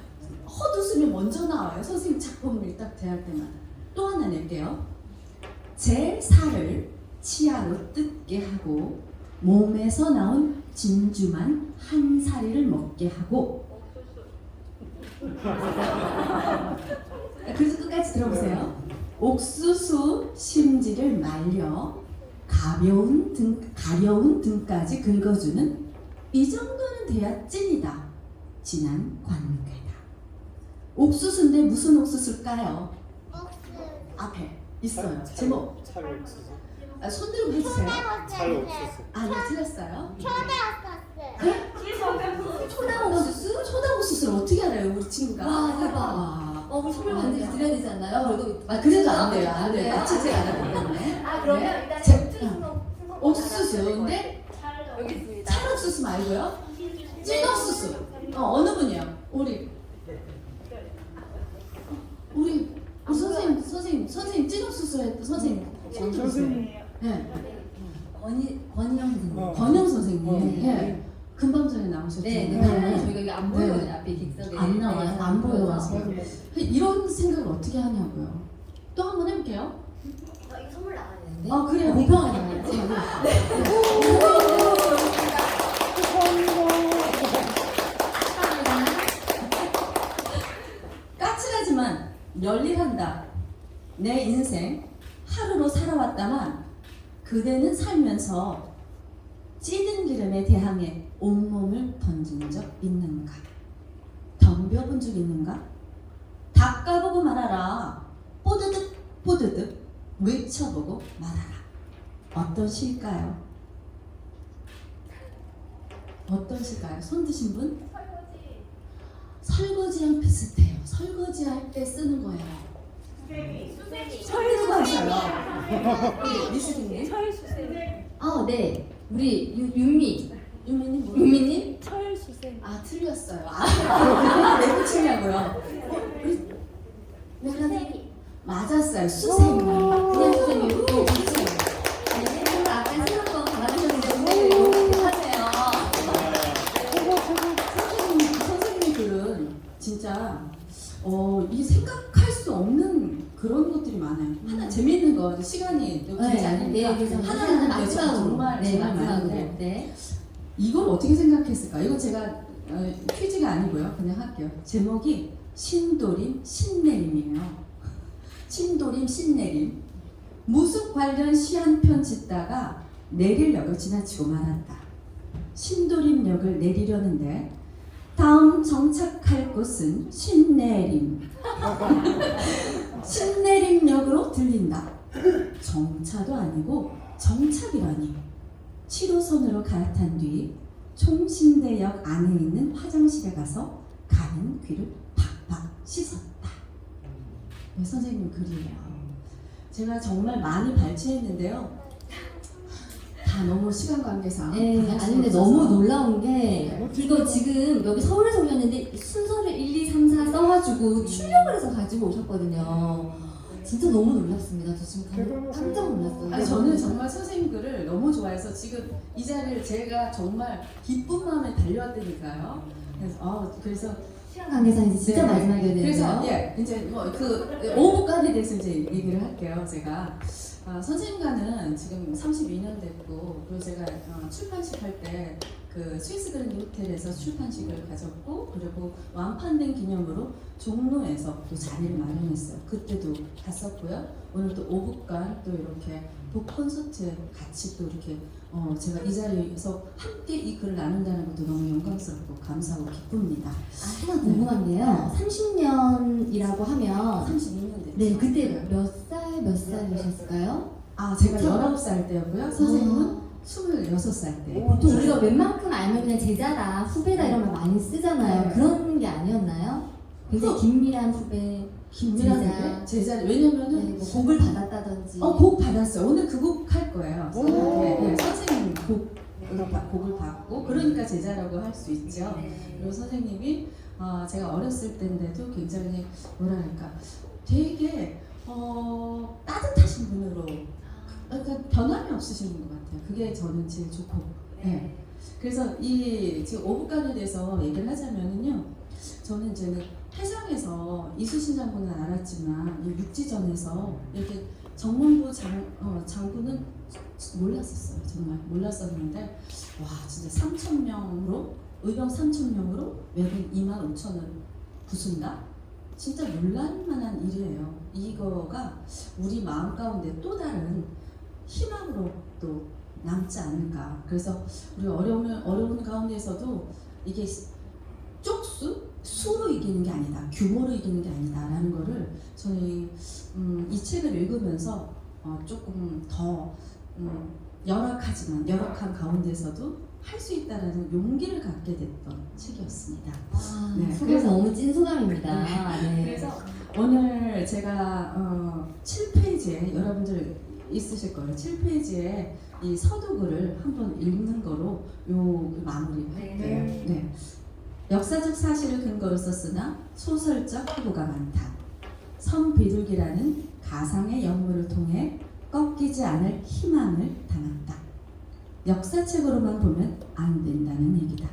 헛웃음이 먼저 나와요. 선생님 작품을 딱 대할 때마다. 또 하나 낼게요. 제 살을 치아로 뜯게 하고 몸에서 나온 진주만 한 사리를 먹게 하고. 그래서 끝까지 들어보세요. 옥수수 심지를 말려 가려운 등까지 긁어주는 이 정도는 돼야 찐이다. 진한 관계다. 옥수수인데 무슨 옥수수일까요? 앞에 있어요. 제목. 찰옥수수. 손 들고 해주세요. 찰옥수수. 네, 틀렸어요. 초당옥수수? 초당옥수수를 어떻게 알아요, 우리 친구가? 와 대박. 와. 우리 선물 반드시 드려야 되지 않나요? 그래도 그래도 안 돼요, 안 돼요. 맞추지 않았기 때문에. 그러면 네. 일단 옥수수인데 여기 있습니다. 찰옥수수 말고요. 찐옥수수. 어느 분이요? 우리 선생님 찐옥수수 했던 선생님. 손 들으세요. 선생님. 네. 권희영 선생님. 권영 선생님. 네. 네. 금방 전에 나오셨죠. 네. 저희가 이거 안 보여요. 네. 앞에 객석에. 안 나와요. 네, 안 보여가지고. 네. 이런 생각을 어떻게 하냐고요. 또 한 번 해볼게요. 이거 선물 나가야 되는데. 그래요. 공평하게. 까칠하지만 열일한다. 내 인생 하루로 살아왔다만 그대는 살면서 찌든 기름에 대항해 온몸을 던진 적 있는가? 덤벼본 적 있는가? 닦아보고 말아라. 뽀드득 뽀드득 외쳐보고 말아라. 어떤 시일까요? 어떤 시일까요? 손 드신 분? 설거지랑 비슷해요. 설거지 할 때 쓰는 거예요. 설거지요. 우리 미숙이님. 네. 우리 유미님 뭐? 유미님? 틀렸어요. 왜 붙이냐고요? 맞았어요. 수세미. 그냥 수세미. 수세미. 네. 아까 새로운 거 받아주셨는데 오늘 너무 못하네요. 선생님들은 진짜 이 생각할 수 없는 그런 것들이 많아요. 하나 재미있는 거 시간이 또 길지 않으니까 그래서 하나는 마지막으로 정말 마지막으로. 많은데 네. 이걸 어떻게 생각했을까? 이건 제가 퀴즈가 아니고요. 그냥 할게요. 제목이 신도림 신내림이에요. 신도림 신내림. 무속 관련 시 한 편 짓다가 내릴역을 지나치고 말았다. 신도림역을 내리려는데 다음 정착할 곳은 신내림. 신내림역으로 들린다. 정차도 아니고 정착이라니. 7호선으로 갈아탄 뒤 총신대역 안에 있는 화장실에 가서 가는 귀를 팍팍 씻었다. 네, 선생님 글이에요. 제가 정말 많이 발췌했는데요. 다 너무 시간 관계상 네, 다할 수 아니 근데 없어서. 너무 놀라운 게 이거 지금 여기 서울에서 오셨는데 순서를 1, 2, 3, 4 써가지고 출력을 해서 가지고 오셨거든요. 진짜 너무 놀랐습니다. 저 지금 깜짝 놀랐어요. 아니, 저는 정말 선생님 글을 너무 좋아해서 지금 이 자리를 제가 정말 기쁜 마음에 달려왔다니까요. 그래서 시간 관계상 이제 진짜 네. 마지막이어야 그래서 되는데요. 예, 이제 그 오복간에 대해서 이제 얘기를 할게요. 제가 선생님과는 지금 32년 됐고, 그리고 제가 출판식 할 때 그 스위스 그랜드 호텔에서 출판식을 가졌고, 그리고 완판된 기념으로 종로에서 또 자리를 마련했어요. 그때도 갔었고요. 오늘 또 오복간 또 이렇게 복 콘서트에 같이 또 이렇게 제가 이 자리에서 함께 이 글을 나눈다는 것도 너무 영광스럽고 감사하고 기쁩니다. 하나 궁금한 게요. 30년이라고 하면 32년 됐죠. 네, 그때 몇 살이셨을까요? 제가 19살 때였고요. 선생님은 26살 때. 보통 우리가 웬만큼 알면 그냥 제자다, 후배다 이런 말 많이 쓰잖아요. 네. 그런 게 아니었나요? 굉장히 긴밀한 후배, 김민아인데 제자. 왜냐면은 네, 뭐 곡을 받았다든지. 곡 받았어요. 오늘 그 곡 할 거예요. 오. 네, 선생님 곡을 받고, 그러니까 제자라고 할 수 있죠. 그리고 선생님이 제가 어렸을 때인데도 굉장히 뭐랄까 되게 따뜻하신 분으로, 그러니까 변함이 없으신 것 같아요. 그게 저는 제일 좋고. 네. 그래서 이 지금 오복간에 대해서 얘기를 하자면은요, 저는 이제 해상에서 이수신 장군은 알았지만 이 육지전에서 이렇게 정문부 장군은 몰랐었어요. 정말 몰랐었는데, 와 진짜 3,000명으로 의병 3,000명으로 외군 25,000을 부순다? 진짜 놀랄만한 일이에요. 이거가 우리 마음 가운데 또 다른 희망으로 또 남지 않을까. 그래서 우리 어려운 가운데서도 이게 수로 이기는 게 아니다, 규모로 이기는 게 아니다라는 거를 저희 이 책을 읽으면서 조금 더 열악한 가운데서도 할 수 있다라는 용기를 갖게 됐던 책이었습니다. 네, 소감 그래서- 너무 찐 소감입니다. 네. 그래서 오늘 제가 7페이지에 여러분들 있으실 거예요. 7페이지에 이 서두글을 한번 읽는 거로 요 마무리를 할게요. 네. 역사적 사실을 근거로 썼으나 소설적 후보가 많다. 선비둘기라는 가상의 연물을 통해 꺾이지 않을 희망을 담았다. 역사책으로만 보면 안 된다는 얘기다.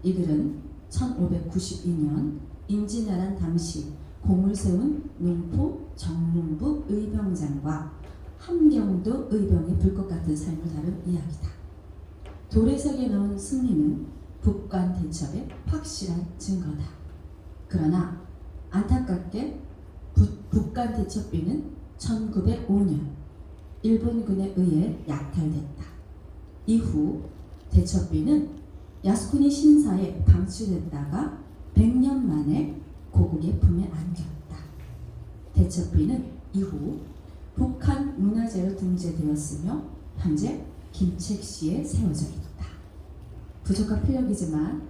이 글은 1592년 임진왜란 당시 공을 세운 농포 정문부 의병장과 함경도 의병의 불꽃 같은 삶을 다룬 이야기다. 도래석에 넣은 승리는 북관 대첩의 확실한 증거다. 그러나 안타깝게 북관 대첩비는 1905년 일본군에 의해 약탈됐다. 이후 대첩비는 야스쿠니 신사에 방치됐다가 100년 만에 고국의 품에 안겼다. 대첩비는 이후 북한 문화재로 등재되었으며 현재 김책시에 세워져 있다. 부족한 필력이지만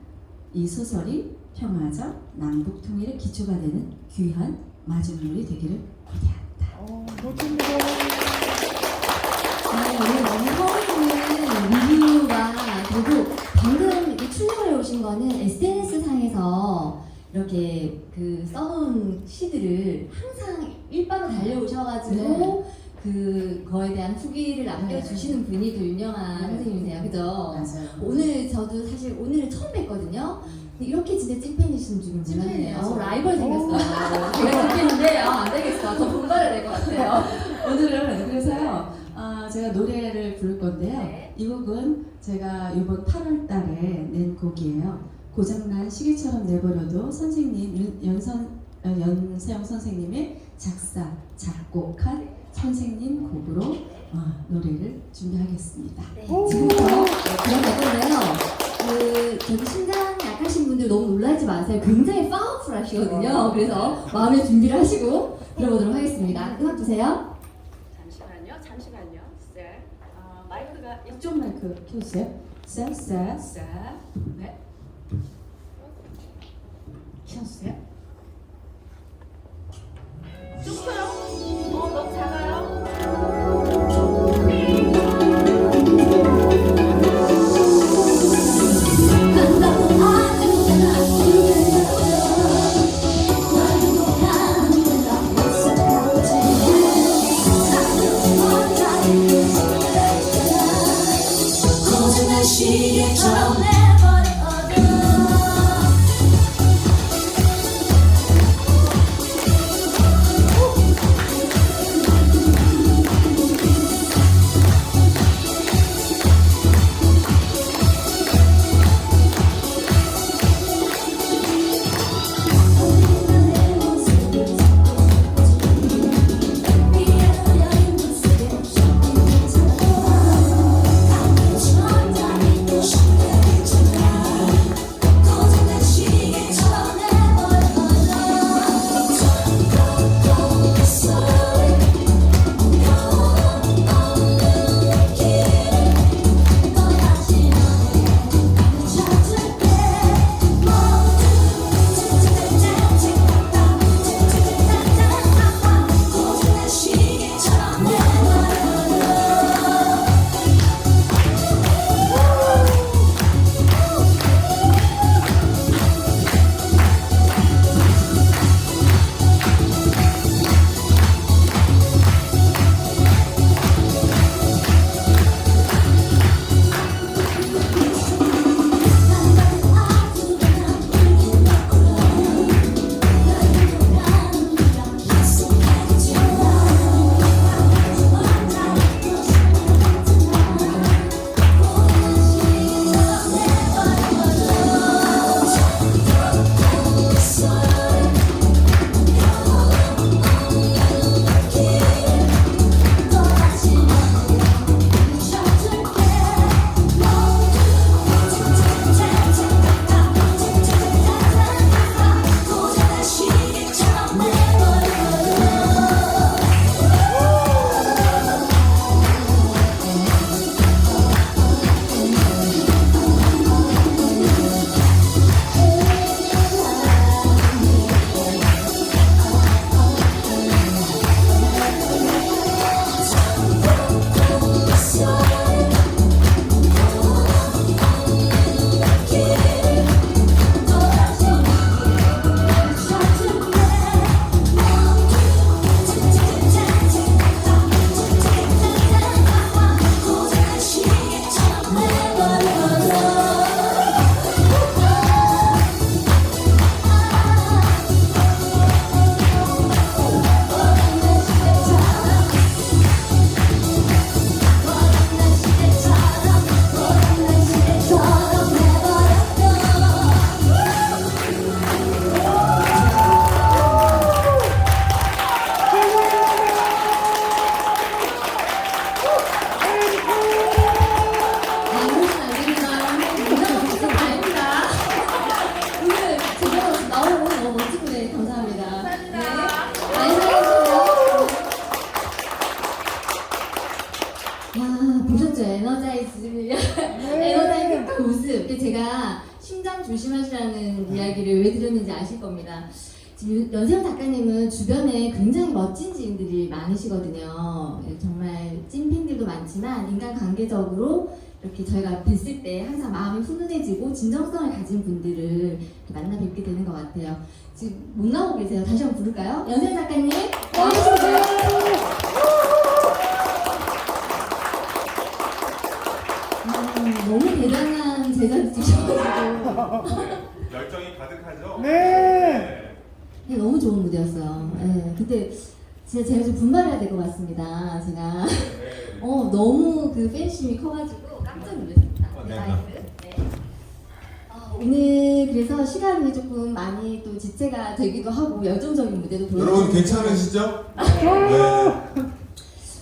이 소설이 평화적 남북 통일의 기초가 되는 귀한 마중물이 되기를 기대한다. 멋집니다. 오늘 너무 허위 있는 리뷰가, 그리고 방금 이 출력을 해오신 거는 SNS 상에서 이렇게 그 써놓은 시들을 항상 일바로 달려오셔가지고 그거에 대한 후기를 남겨주시는 분이 또 유명한 선생님이세요. 그죠? 맞아요. 오늘 저도 사실 오늘 처음 뵀거든요. 근데 이렇게 진짜 찐팬이신 줄은 몰랐네요. 찐팬이에요. 라이벌 생겼어요. 제가 찐팬인데 안 되겠어. 더 분발해야 될 것 같아요. 오늘은 그래서요, 제가 노래를 부를 건데요. 이 곡은 제가 이번 8월 달에 낸 곡이에요. 고장난 시계처럼 내버려도 선생님 연세영 선생님의 작사 작곡한 선생님 곡으로 노래를 준비하겠습니다. 지금부터 들어갈 건데요. 저기 심장 약간 하신 분들 너무 놀라지 마세요. 굉장히 파워풀 하시거든요. 그래서 마음의 준비를 하시고 들어보도록 하겠습니다. 음악 주세요. 잠시만요. 셀. 마이크가 이쪽 마이크 켜주세요. 셀. 네. 켜주세요. 좀 커요. 너무 작아요. 에너자이즈 모습. 제가 심장 조심하시라는 이야기를 왜 드렸는지 아실 겁니다. 지금 연세영 작가님은 주변에 굉장히 멋진 지인들이 많으시거든요. 정말 찐팬들도 많지만 인간관계적으로 이렇게 저희가 뵀을 때 항상 마음이 훈훈해지고 진정성을 가진 분들을 만나 뵙게 되는 것 같아요. 지금 못 나오고 계세요. 다시 한번 부를까요? 연세영 작가님 나와주세요. 너무 대단한 제자를 주셔가지고 열정이 가득하죠? 네. 네, 너무 좋은 무대였어요. 네, 근데 진짜 제가 좀 분발해야 될 것 같습니다. 제가 너무 그 팬심이 커가지고 깜짝 놀랐습니다. 네. 오늘 그래서 시간이 조금 많이 또 지체가 되기도 하고 열정적인 무대도 보여주고 여러분 괜찮으시죠? 네.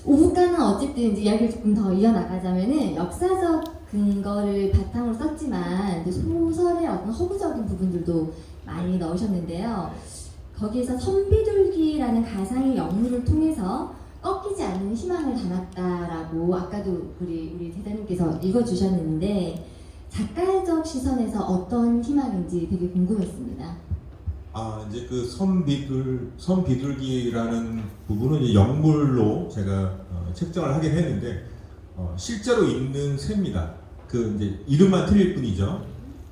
오후가는 어쨌든 이제 이야기를 조금 더 이어나가자면은 역사적 그 근거를 바탕으로 썼지만 또 소설의 어떤 허구적인 부분들도 많이 넣으셨는데요. 거기에서 선비둘기라는 가상의 영물을 통해서 꺾이지 않는 희망을 담았다라고 아까도 우리 대장님께서 읽어주셨는데 작가적 시선에서 어떤 희망인지 되게 궁금했습니다. 이제 그 선비둘기라는 부분은 이제 영물로 제가 책정을 하긴 했는데 실제로 있는 새입니다. 그 이제 이름만 틀릴 뿐이죠.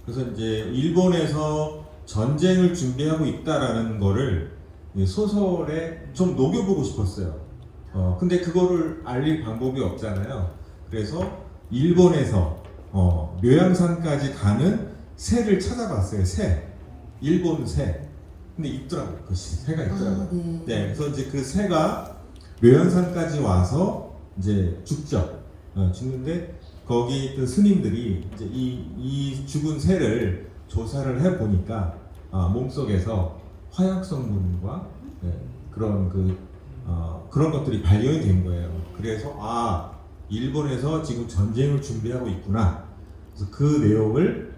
그래서 이제 일본에서 전쟁을 준비하고 있다라는 거를 소설에 좀 녹여보고 싶었어요. 근데 그거를 알릴 방법이 없잖아요. 그래서 일본에서 묘양산까지 가는 새를 찾아봤어요. 새, 일본 새. 근데 있더라고요. 그 새가 있더라고요. 네, 그래서 이제 그 새가 묘양산까지 와서 이제 죽는데 거기 그 스님들이 이제 이 죽은 새를 조사를 해 보니까 몸속에서 화약 성분과 그런 것들이 발견이 된 거예요. 그래서 일본에서 지금 전쟁을 준비하고 있구나. 그래서 그 내용을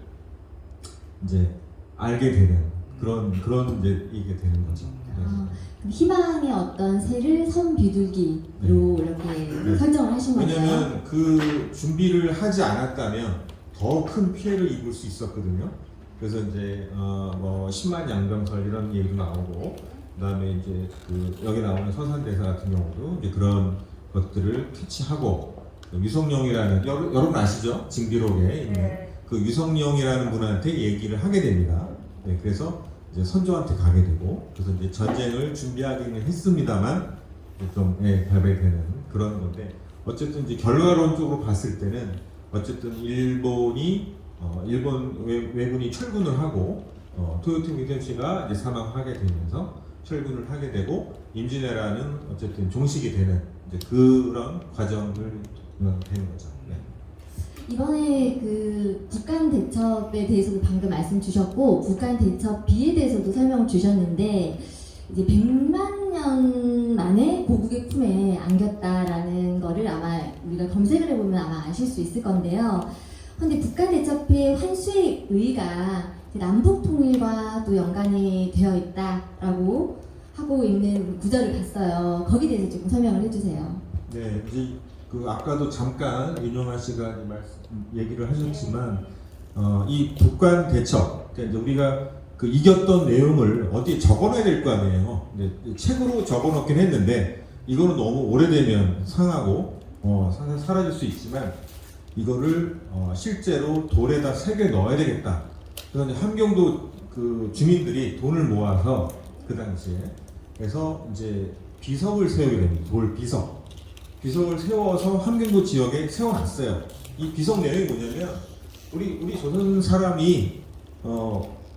이제 알게 되는 그런 이제 이게 되는 거죠. 그럼 희망의 어떤 새를 선비둘기로 이렇게 설정을 하신 거예요? 왜냐면 그 준비를 하지 않았다면 더 큰 피해를 입을 수 있었거든요. 그래서 이제 뭐 10만 양병설 이런 얘기도 나오고, 그다음에 이제 그 여기 나오는 서산대사 같은 경우도 이제 그런 것들을 캐치하고, 유성룡이라는 여러분 아시죠? 징비록에 있는 그 유성룡이라는 분한테 얘기를 하게 됩니다. 네, 그래서 이제 선조한테 가게 되고, 그래서 이제 전쟁을 준비하기는 했습니다만 좀 발발되는 그런 건데, 어쨌든 이제 결과론적으로 봤을 때는 어쨌든 일본 왜군이 철군을 하고 토요토미 히데요시가 이제 사망하게 되면서 철군을 하게 되고 임진왜란은 어쨌든 종식이 되는 이제 그런 과정을 되는 거죠. 네. 이번에 그 북한 대첩에 대해서도 방금 말씀 주셨고 북한 대첩비에 대해서도 설명을 주셨는데 이제 100만 년 만에 고국의 품에 안겼다라는 거를 아마 우리가 검색을 해보면 아마 아실 수 있을 건데요. 근데 북한 대첩비의 환수의 의의가 남북 통일과 또 연관이 되어 있다라고 하고 있는 구절을 봤어요. 거기에 대해서 조금 설명을 해주세요. 네, 이제 그 아까도 잠깐 윤영아 씨가 얘기를 하셨지만 이 북한 대첩, 그러니까 우리가 그 이겼던 내용을 어디에 적어놔야 될 거 아니에요. 책으로 적어놓긴 했는데 이거는 너무 오래되면 상하고 사라질 수 있지만 이거를 실제로 돌에다 새겨 넣어야 되겠다. 그래서 이제 함경도 그 주민들이 돈을 모아서 그 당시에 그래서 이제 비석을 세우게 됩니다. 돌 비석. 비석을 세워서 함경도 지역에 세워놨어요. 이 비석 내용이 뭐냐면 우리 조선 사람이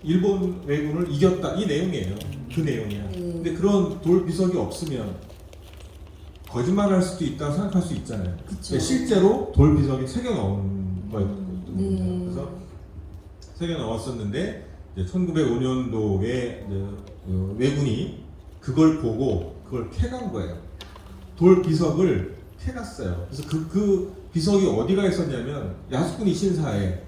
일본 왜군을 이겼다 이 내용이에요. 그 내용이야. 근데 그런 돌 비석이 없으면 거짓말할 수도 있다고 생각할 수 있잖아요. 근데 실제로 돌 비석이 새겨 넣은 거였거든요. 그래서 새겨 넣었었는데 1905년도에 왜군이 그걸 보고 그걸 캐간 거예요. 돌 비석을 캐갔어요. 그래서 그 비석이 어디가 있었냐면 야스쿠니 신사에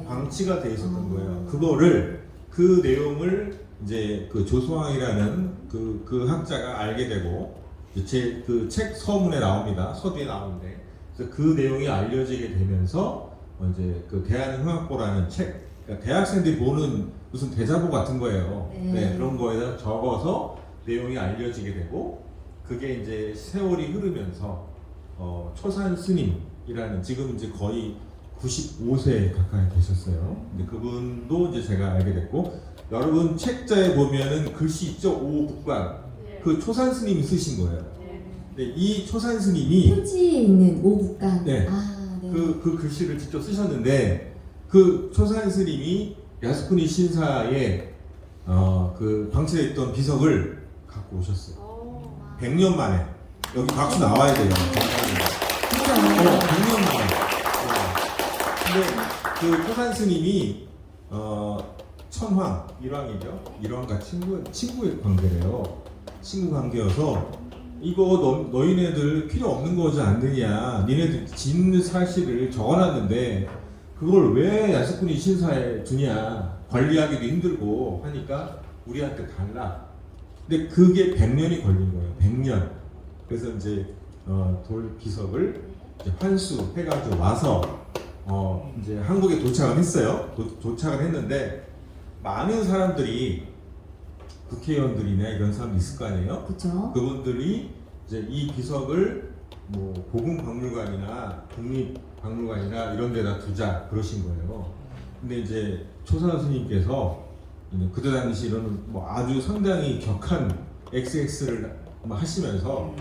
방치가 돼 있었던 거예요. 그거를 그 내용을 이제 그 조수왕이라는 그 학자가 알게 되고 제 그 책 서문에 나옵니다. 서두에 나오는데 그래서 그 내용이 알려지게 되면서 이제 그 대한흥학보라는 책, 그러니까 대학생들이 보는 무슨 대자보 같은 거예요. 네, 그런 거에다 적어서 내용이 알려지게 되고 그게 이제 세월이 흐르면서 초산 스님이라는 지금 이제 거의 95세 가까이 되셨어요. 근데 그분도 이제 제가 알게 됐고 여러분 책자에 보면은 글씨 있죠? 오북관. 그 초산 스님이 쓰신 거예요. 근데 이 초산 스님이 표지에 있는 오북관. 네. 그 글씨를 직접 쓰셨는데 그 초산 스님이 야스쿠니 신사에 그 방치되어 있던 비석을 갖고 오셨어요. 100년 만에. 여기 박수 나와야 돼요. 100년 만에. 근데 그 초산 스님이 천황, 일왕이죠. 일왕과 친구의 관계래요. 친구 관계여서 이거 너희네들 필요 없는 거지 않느냐. 니네들 진 사실을 적어놨는데 그걸 왜 야스쿠니 신사에 주냐. 관리하기도 힘들고 하니까 우리한테 달라. 근데 그게 100년이 걸린 거예요. 100년. 그래서 이제 돌 비석을 이제 환수해가지고 와서 이제 한국에 도착을 했어요. 도착을 했는데 많은 사람들이 국회의원들이나 이런 사람 있을 거 아니에요. 그렇죠. 그분들이 이제 이 비석을 뭐 고궁박물관이나 국립박물관이나 이런 데다 두자 그러신 거예요. 근데 이제 초선 스님께서 그때 당시로는 뭐 아주 상당히 격한 XX를 하시면서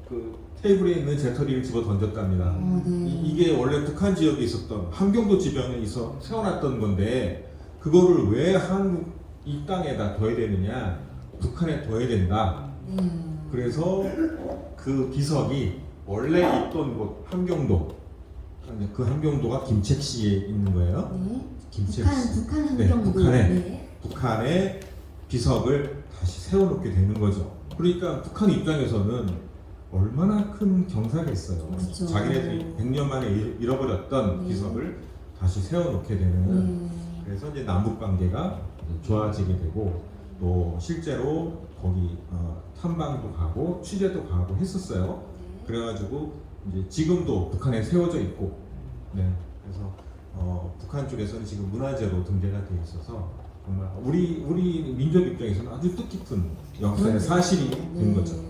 그 테이블에 있는 재떨이를 집어 던졌답니다. 네. 이게 원래 북한 지역에 있었던 함경도 지방에 세워놨던 건데 그거를 왜 한국 이 땅에다 둬야 되느냐, 북한에 둬야 된다. 그래서 그 비석이 원래 있던 곳 함경도, 그 함경도가 김책시에 있는 거예요. 네. 김책시. 북한 네, 함경도. 북한에 비석을 다시 세워놓게 되는 거죠. 그러니까 북한 입장에서는 얼마나 큰 경사겠어요. 그렇죠. 자기네들이 100년 만에 잃어버렸던 네. 비석을 다시 세워놓게 되는. 그래서 이제 남북 관계가 좋아지게 되고 또 실제로 거기 탐방도 가고 취재도 가고 했었어요. 그래가지고 이제 지금도 북한에 세워져 있고, 네. 그래서 북한 쪽에서는 지금 문화재로 등재가 되어 있어서 정말 우리 민족 입장에서는 아주 뜻깊은 역사의 사실이 된 거죠.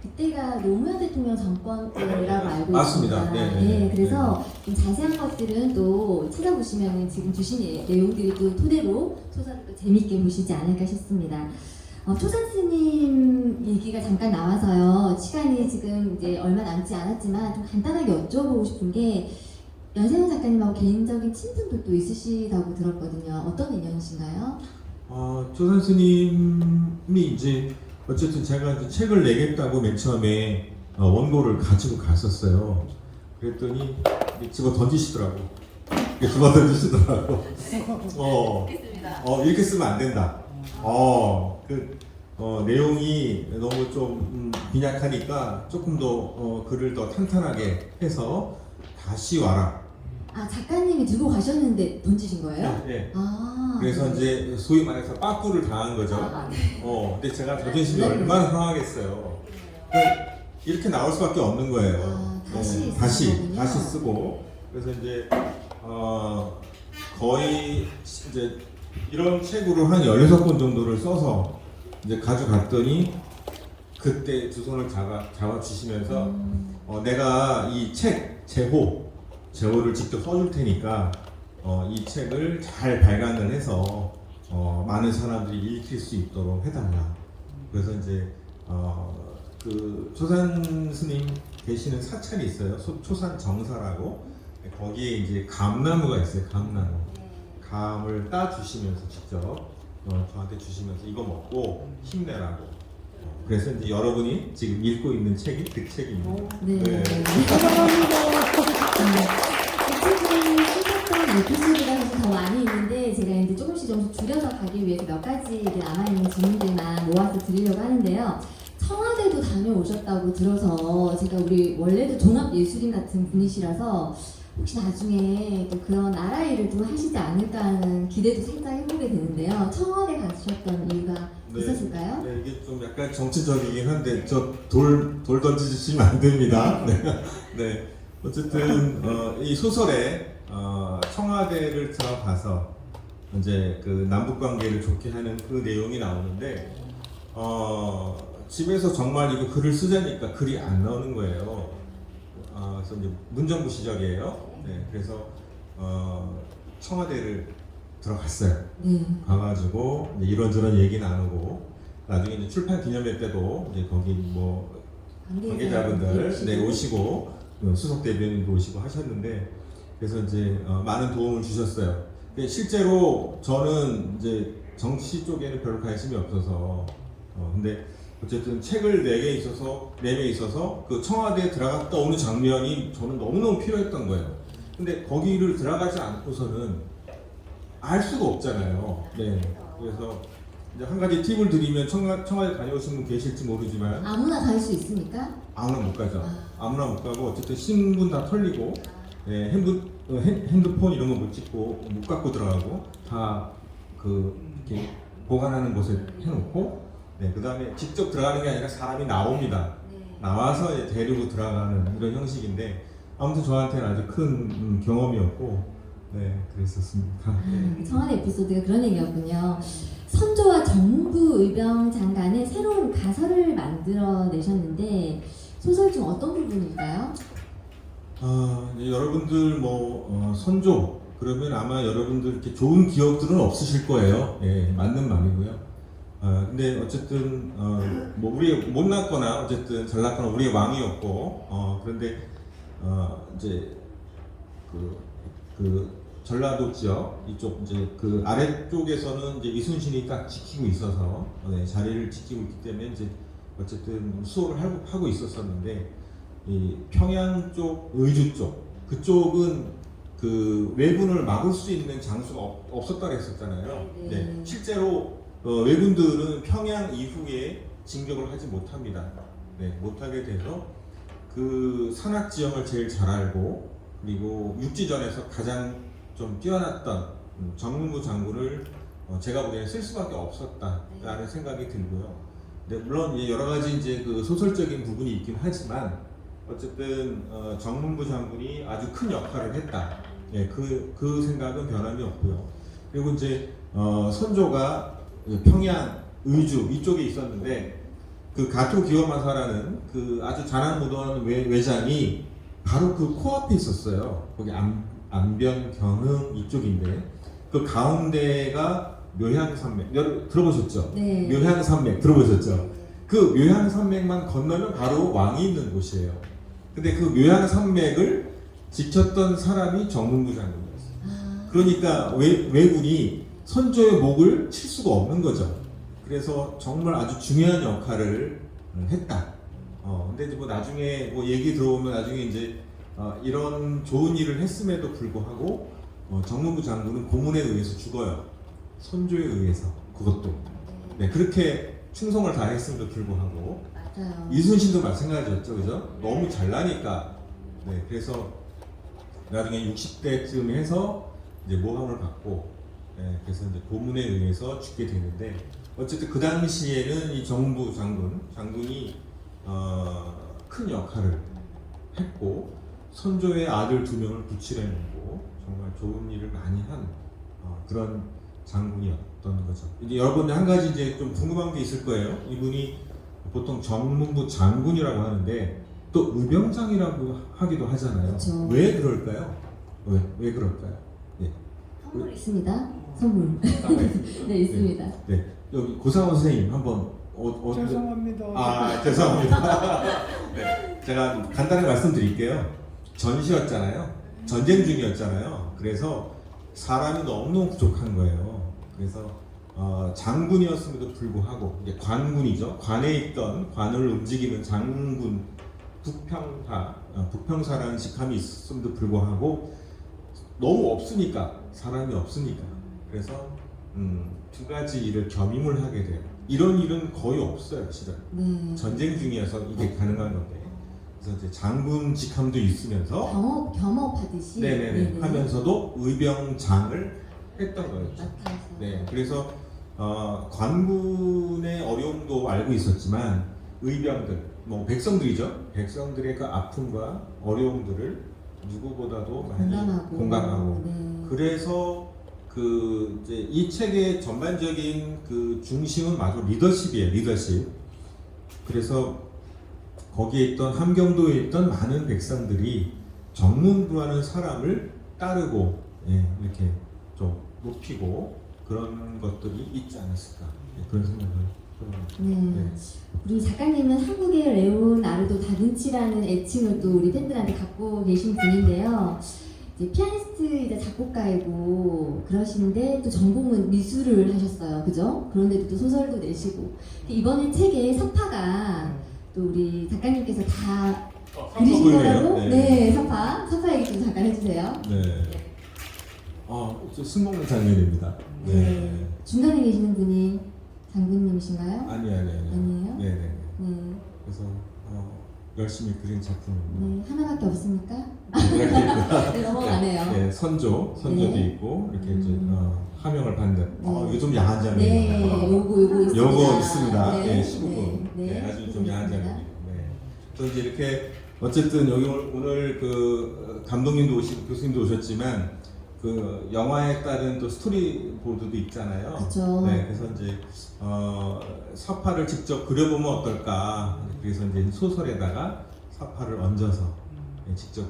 그때가 노무현 대통령 정권 때라고 알고 맞습니다. 있습니다. 네. 그래서 좀 자세한 것들은 또 찾아보시면 지금 주신 내용들이 또 토대로 초사를 또 재밌게 보시지 않을까 싶습니다. 초산 스님 얘기가 잠깐 나와서요. 시간이 지금 이제 얼마 남지 않았지만 좀 간단하게 여쭤보고 싶은 게 연세영 작가님하고 개인적인 친분도 또 있으시다고 들었거든요. 어떤 인연이신가요? 초산 스님이 이제 어쨌든 제가 이제 책을 내겠다고 맨 처음에 원고를 가지고 갔었어요. 그랬더니 집어 던지시더라고. 집어 던지시더라고. 이렇게 쓰면 안 된다. 내용이 너무 좀 빈약하니까 조금 더 글을 더 탄탄하게 해서 다시 와라. 작가님이 들고 가셨는데 던지신 거예요? 네. 그래서 이제 소위 말해서 빠꾸를 당한 거죠. 근데 제가 자존심이 얼마나 상하겠어요. 이렇게 나올 수밖에 없는 거예요. 다시 쓰고. 그래서 이제 거의 이제 이런 책으로 한 16권 정도를 써서 이제 가져갔더니 그때 두 손을 잡아주시면서 내가 이 책 제호를 직접 써줄 테니까 이 책을 잘 발간을 해서 많은 사람들이 읽힐 수 있도록 해달라. 그래서 이제 그 초산 스님 계시는 사찰이 있어요. 초산 정사라고. 거기에 이제 감나무가 있어요. 감을 따 주시면서 직접 저한테 주시면서 이거 먹고 힘내라고. 그래서 이제 여러분이 지금 읽고 있는 책이 그 책입니다. 네. 책은 쓰셨던 에피소드가 사실 더 많이 있는데 제가 이제 조금씩 줄여서 가기 위해서 몇 가지 남아있는 질문들만 모아서 드리려고 하는데요. 청와대도 다녀오셨다고 들어서 제가 우리 원래도 종합예술인 같은 분이시라서 혹시 나중에 또 그런 나라 일을 또 하시지 않을까 하는 기대도 살짝 해보게 되는데요. 청와대 가셨던 이유가 있었을까요? 네, 이게 좀 약간 정치적이긴 한데 저 돌 던지시면 안 됩니다. 네. 어쨌든 이 소설에 청와대를 들어가서 이제 그 남북 관계를 좋게 하는 그 내용이 나오는데 집에서 정말 이거 글을 쓰자니까 글이 안 나오는 거예요. 그래서 이제 문정부 시절이에요. 네, 그래서 청와대를 들어갔어요. 가가지고 이제 이런저런 얘기 나누고 나중에 이제 출판 기념회 때도 이제 거기 뭐 관계자분들 오시고 수석 대변인도 오시고 하셨는데 그래서 이제 많은 도움을 주셨어요. 실제로 저는 이제 정치 쪽에는 별로 관심이 없어서 근데 어쨌든 책을 내게 있어서 그 청와대에 들어갔다 오는 장면이 저는 너무너무 필요했던 거예요. 근데 거기를 들어가지 않고서는 알 수가 없잖아요. 네. 그래서 이제 한 가지 팁을 드리면 청와대 다녀오신 분 계실지 모르지만 아무나 갈 수 있습니까? 아무나 못 가죠. 아무나 못 가고 어쨌든 신분 다 털리고 핸드폰 이런 거 못 찍고 못 갖고 들어가고 다 이렇게 보관하는 곳에 해놓고 그 다음에 직접 들어가는 게 아니라 사람이 나옵니다. 나와서 이제 데리고 들어가는 이런 형식인데 아무튼 저한테는 아주 큰 경험이었고 그랬었습니다. 청와대 에피소드가 그런 얘기였군요. 선조와 정부 의병 장관의 새로운 가설을 만들어내셨는데 소설 중 어떤 부분일까요? 이제 여러분들 선조 그러면 아마 여러분들 이렇게 좋은 기억들은 없으실 거예요. 맞는 말이고요. 근데 어쨌든 우리 못났거나 어쨌든 잘났거나 우리의 왕이었고 그런데 이제 그 전라도 지역 이쪽 이제 그 아래쪽에서는 이제 이순신이 딱 지키고 있어서 자리를 지키고 있기 때문에 이제 어쨌든 수호를 하고 있었었는데 이 평양 쪽 의주 쪽 그쪽은 그 왜군을 막을 수 있는 장수가 없었다고 했었잖아요. 실제로 왜군들은 평양 이후에 진격을 하지 못합니다. 못하게 돼서 그 산악 지형을 제일 잘 알고 그리고 육지전에서 가장 좀 뛰어났던 정문부 장군을 제가 보기에는 쓸 수밖에 없었다라는 생각이 들고요. 물론 여러 가지 이제 그 소설적인 부분이 있긴 하지만 어쨌든 정문부 장군이 아주 큰 역할을 했다. 그 생각은 변함이 없고요. 그리고 이제 선조가 평양, 의주 이쪽에 있었는데 그 가토 기요마사라는 그 아주 자랑무도한 외장이 바로 그 코앞에 있었어요. 거기 안변, 경흥 이쪽인데 그 가운데가 묘향산맥 들어보셨죠? 네. 묘향산맥 들어보셨죠? 그 묘향산맥만 건너면 바로 왕이 있는 곳이에요. 근데 그 묘향산맥을 지켰던 사람이 정문부 장군이었어요. 그러니까 왜군이 선조의 목을 칠 수가 없는 거죠. 그래서 정말 아주 중요한 역할을 했다. 근데 이제 나중에 얘기 들어보면 나중에 이제 이런 좋은 일을 했음에도 불구하고 정문부 장군은 고문에 의해서 죽어요. 선조에 의해서 그것도 그렇게 충성을 다했음에도 불구하고 맞아요. 이순신도 마찬가지였죠, 그죠? 너무 잘나니까 그래서 나중에 60대쯤 해서 이제 모함을 받고 그래서 이제 고문에 의해서 죽게 되는데 어쨌든 그 당시에는 이 정부 장군이 큰 역할을 했고 선조의 아들 2명을 부칠해내고 정말 좋은 일을 많이 한 그런 장군이었던 거죠. 이제 여러분들 한 가지 이제 좀 궁금한 게 있을 거예요. 이분이 보통 정문부 장군이라고 하는데 또 의병장이라고 하기도 하잖아요. 그쵸. 왜 그럴까요? 왜 그럴까요? 선물 있습니다. 선물. 네, 있습니다. 여기 고상원 선생님 한번 죄송합니다. 죄송합니다. 제가 간단히 말씀드릴게요. 전시였잖아요. 전쟁 중이었잖아요. 그래서 사람이 너무너무 부족한 거예요. 그래서 장군이었음에도 불구하고 이제 관군이죠. 관에 있던 관을 움직이는 장군 북평사라는 직함이 있음에도 불구하고 너무 없으니까 사람이 없으니까 그래서 두 가지 일을 겸임을 하게 돼요. 이런 일은 거의 없어요, 진짜. 전쟁 중이어서 이게 가능한 건데. 그래서 이제 장군 직함도 있으면서 겸업하듯이 하면서도 의병장을 했던 거였죠. 그래서 관군의 어려움도 알고 있었지만 의병들, 백성들이죠. 백성들의 그 아픔과 어려움들을 누구보다도 많이 공감하고. 그래서 이제 이 책의 전반적인 그 중심은 마저 리더십이에요. 리더십. 그래서 거기에 있던 함경도에 있던 많은 백성들이 정문부라는 사람을 따르고 이렇게 좀 높이고 그런 것들이 있지 않았을까 그런 생각을 해봅니다. 우리 작가님은 한국의 레오나르도 다빈치라는 애칭을 또 우리 팬들한테 갖고 계신 분인데요. 이제 피아니스트이자 작곡가이고 그러신데 또 전공은 미술을 하셨어요, 그죠? 그런데도 또 소설도 내시고 이번에 책에 서파가 또 우리 작가님께서 다 그리신 거라고? 서파 얘기 좀 잠깐 해주세요. 술 먹는 장면입니다. 중간에 계시는 분이 장군님이신가요? 아니에요. 아니에요? 네네. 네. 그래서 열심히 그린 작품입니다. 네, 하나밖에 없습니까? 이렇게 있고, 네, 넘어가네요. 네, 선조도 네. 있고 이렇게 이제 하명을 받는. 네. 이거 좀 야한 장면이에요. 네, 요거 있습니다. 요거 있습니다. 네, 네, 15분. 네, 아주 좀 야한 있습니다. 장면이에요. 네. 그래서 이제 이렇게 어쨌든 여기 오늘 그 감독님도 오시고 교수님도 오셨지만 그 영화에 따른 또 스토리보드도 있잖아요. 그렇죠. 네, 그래서 이제 사파를 직접 그려보면 어떨까. 그래서 이제 소설에다가 사파를 얹어서 직접.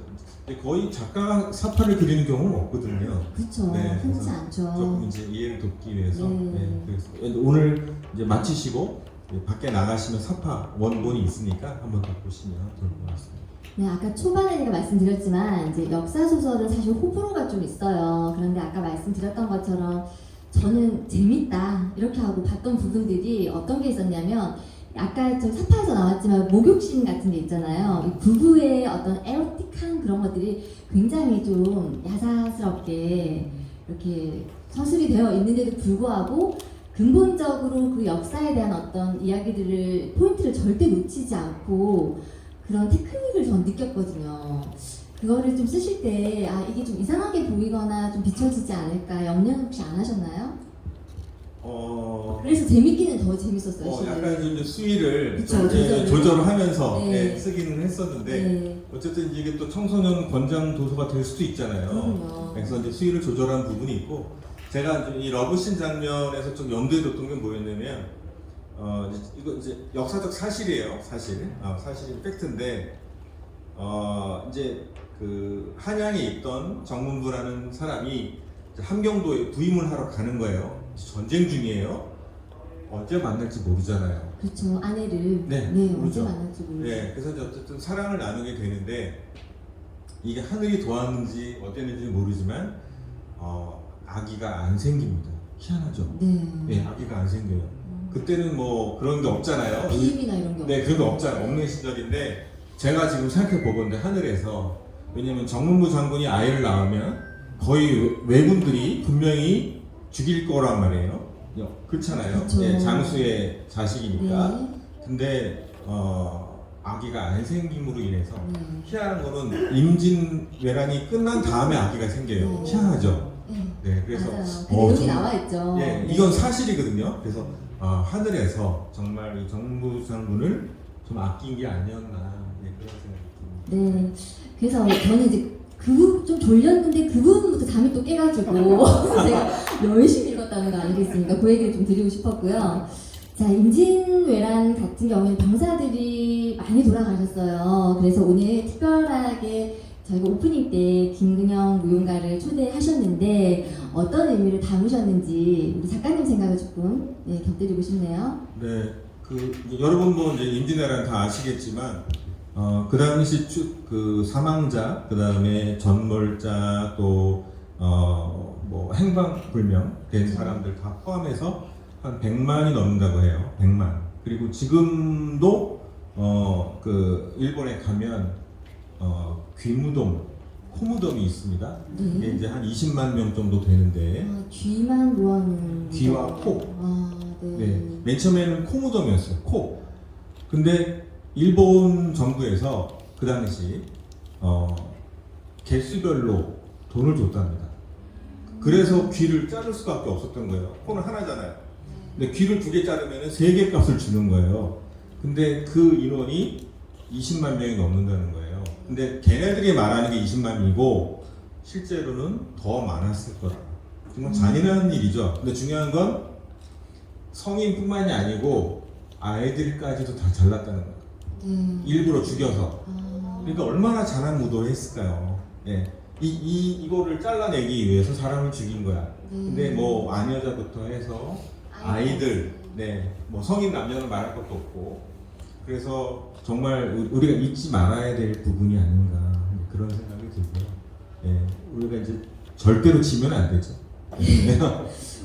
근데 거의 작가가 사파를 그리는 경우는 없거든요. 그렇죠. 네, 흔치 그래서 않죠. 조금 이제 이해를 돕기 위해서. 네. 네, 그래서 오늘 이제 마치시고 밖에 나가시면 사파 원본이 있으니까 한번 더 보시면 좋을 것 같습니다. 네, 아까 초반에 제가 말씀드렸지만 이제 역사 소설은 사실 호불호가 좀 있어요. 그런데 아까 말씀드렸던 것처럼 저는 재밌다 이렇게 하고 봤던 부분들이 어떤 게 있었냐면 아까 좀 사파에서 나왔지만 목욕씬 같은 게 있잖아요. 이 부부의 어떤 에로틱한 그런 것들이 굉장히 좀 야사스럽게 이렇게 서술이 되어 있는데도 불구하고 근본적으로 그 역사에 대한 어떤 이야기들을 포인트를 절대 놓치지 않고 그런 테크닉을 전 느꼈거든요. 그거를 좀 쓰실 때 이게 좀 이상하게 보이거나 좀 비춰지지 않을까 염려 혹시 안 하셨나요? 그래서 재밌기는 더 재밌었어요. 실은. 약간 좀 이제 수위를 그쵸, 좀 조절을. 조절을 하면서 네. 쓰기는 했었는데 네. 어쨌든 이게 또 청소년 권장 도서가 될 수도 있잖아요. 그럼요. 그래서 이제 수위를 조절한 부분이 있고 제가 이 러브씬 장면에서 좀 염두에 뒀던 게 뭐였냐면 이거 이제 역사적 사실이에요. 사실이 팩트인데 이제 그 한양에 있던 정문부라는 사람이 함경도에 부임을 하러 가는 거예요. 전쟁 중이에요. 언제 만날지 모르잖아요. 그렇죠. 아내를 네, 언제 모르죠. 만날지 모르죠. 네, 그래서 이제 어쨌든 사랑을 나누게 되는데 이게 하늘이 도왔는지 어땠는지 모르지만 아기가 안 생깁니다. 희한하죠. 네. 네, 아기가 안 생겨요. 그때는 뭐 그런 게 없잖아요. 피임이나 이런 게 네, 그런 게 없잖아요. 없는 시절인데 제가 지금 생각해 보건데 하늘에서 왜냐면 정문부 장군이 아이를 낳으면 거의 외군들이 분명히 죽일 거란 말이에요. 그렇잖아요. 그쵸. 네, 장수의 자식이니까. 네. 근데 아기가 안 생김으로 인해서 네. 희한한 거는 임진왜란이 끝난 다음에 아기가 생겨요. 네. 희한하죠. 네. 네, 그래서 맞아요. 그 내용이 좀- 나와 있죠. 예, 네. 이건 사실이거든요. 그래서 하늘에서 정말 이 정부 장군을 좀 아낀 게 아니었나 그런 생각이 듭니다. 네. 그래서 저는 이제 좀 졸렸는데 그 부분부터 잠이 또 깨가지고 제가 열심히 읽었다는 거 아니겠습니까? 그 얘기를 좀 드리고 싶었고요. 자, 임진왜란 같은 경우에는 병사들이 많이 돌아가셨어요. 그래서 오늘 특별하게 저희가 오프닝 때 김근영 무용가를 초대하셨는데 어떤 의미를 담으셨는지 우리 작가님 생각을 조금 곁들이고 싶네요. 네, 이제 여러분 뭐 이제 임진왜란 다 아시겠지만 그 당시 그 사망자, 그 다음에 전몰자 또 뭐 행방불명 된 사람들 다 포함해서 한 100만이 넘는다고 해요. 100만. 그리고 지금도 그 일본에 가면 귀무돔, 코무돔이 있습니다. 네. 이게 이제 한 20만 명 정도 되는데 귀만 모아놓는 귀와 코. 네. 네, 맨 처음에는 코무돔이었어요. 코. 근데 일본 정부에서 그 당시 개수별로 돈을 줬답니다. 그래서 귀를 자를 수밖에 없었던 거예요. 코는 하나잖아요. 근데 귀를 2개 자르면 3개 값을 주는 거예요. 근데 그 인원이 20만 명이 넘는다는 거예요. 근데 걔네들이 말하는 게 20만 명이고 실제로는 더 많았을 거다. 정말 잔인한 일이죠. 근데 중요한 건 성인뿐만이 아니고 아이들까지도 다 잘랐다는 거예요. 일부러 죽여서. 그러니까 얼마나 잔한 무도했을까요? 예. 이거를 잘라내기 위해서 사람을 죽인 거야. 근데 뭐 아녀자부터 해서 아이들, 네, 뭐 성인 남녀는 말할 것도 없고. 그래서 정말 우리가 잊지 말아야 될 부분이 아닌가 그런 생각이 들고요. 예, 우리가 이제 절대로 지면 안 되죠.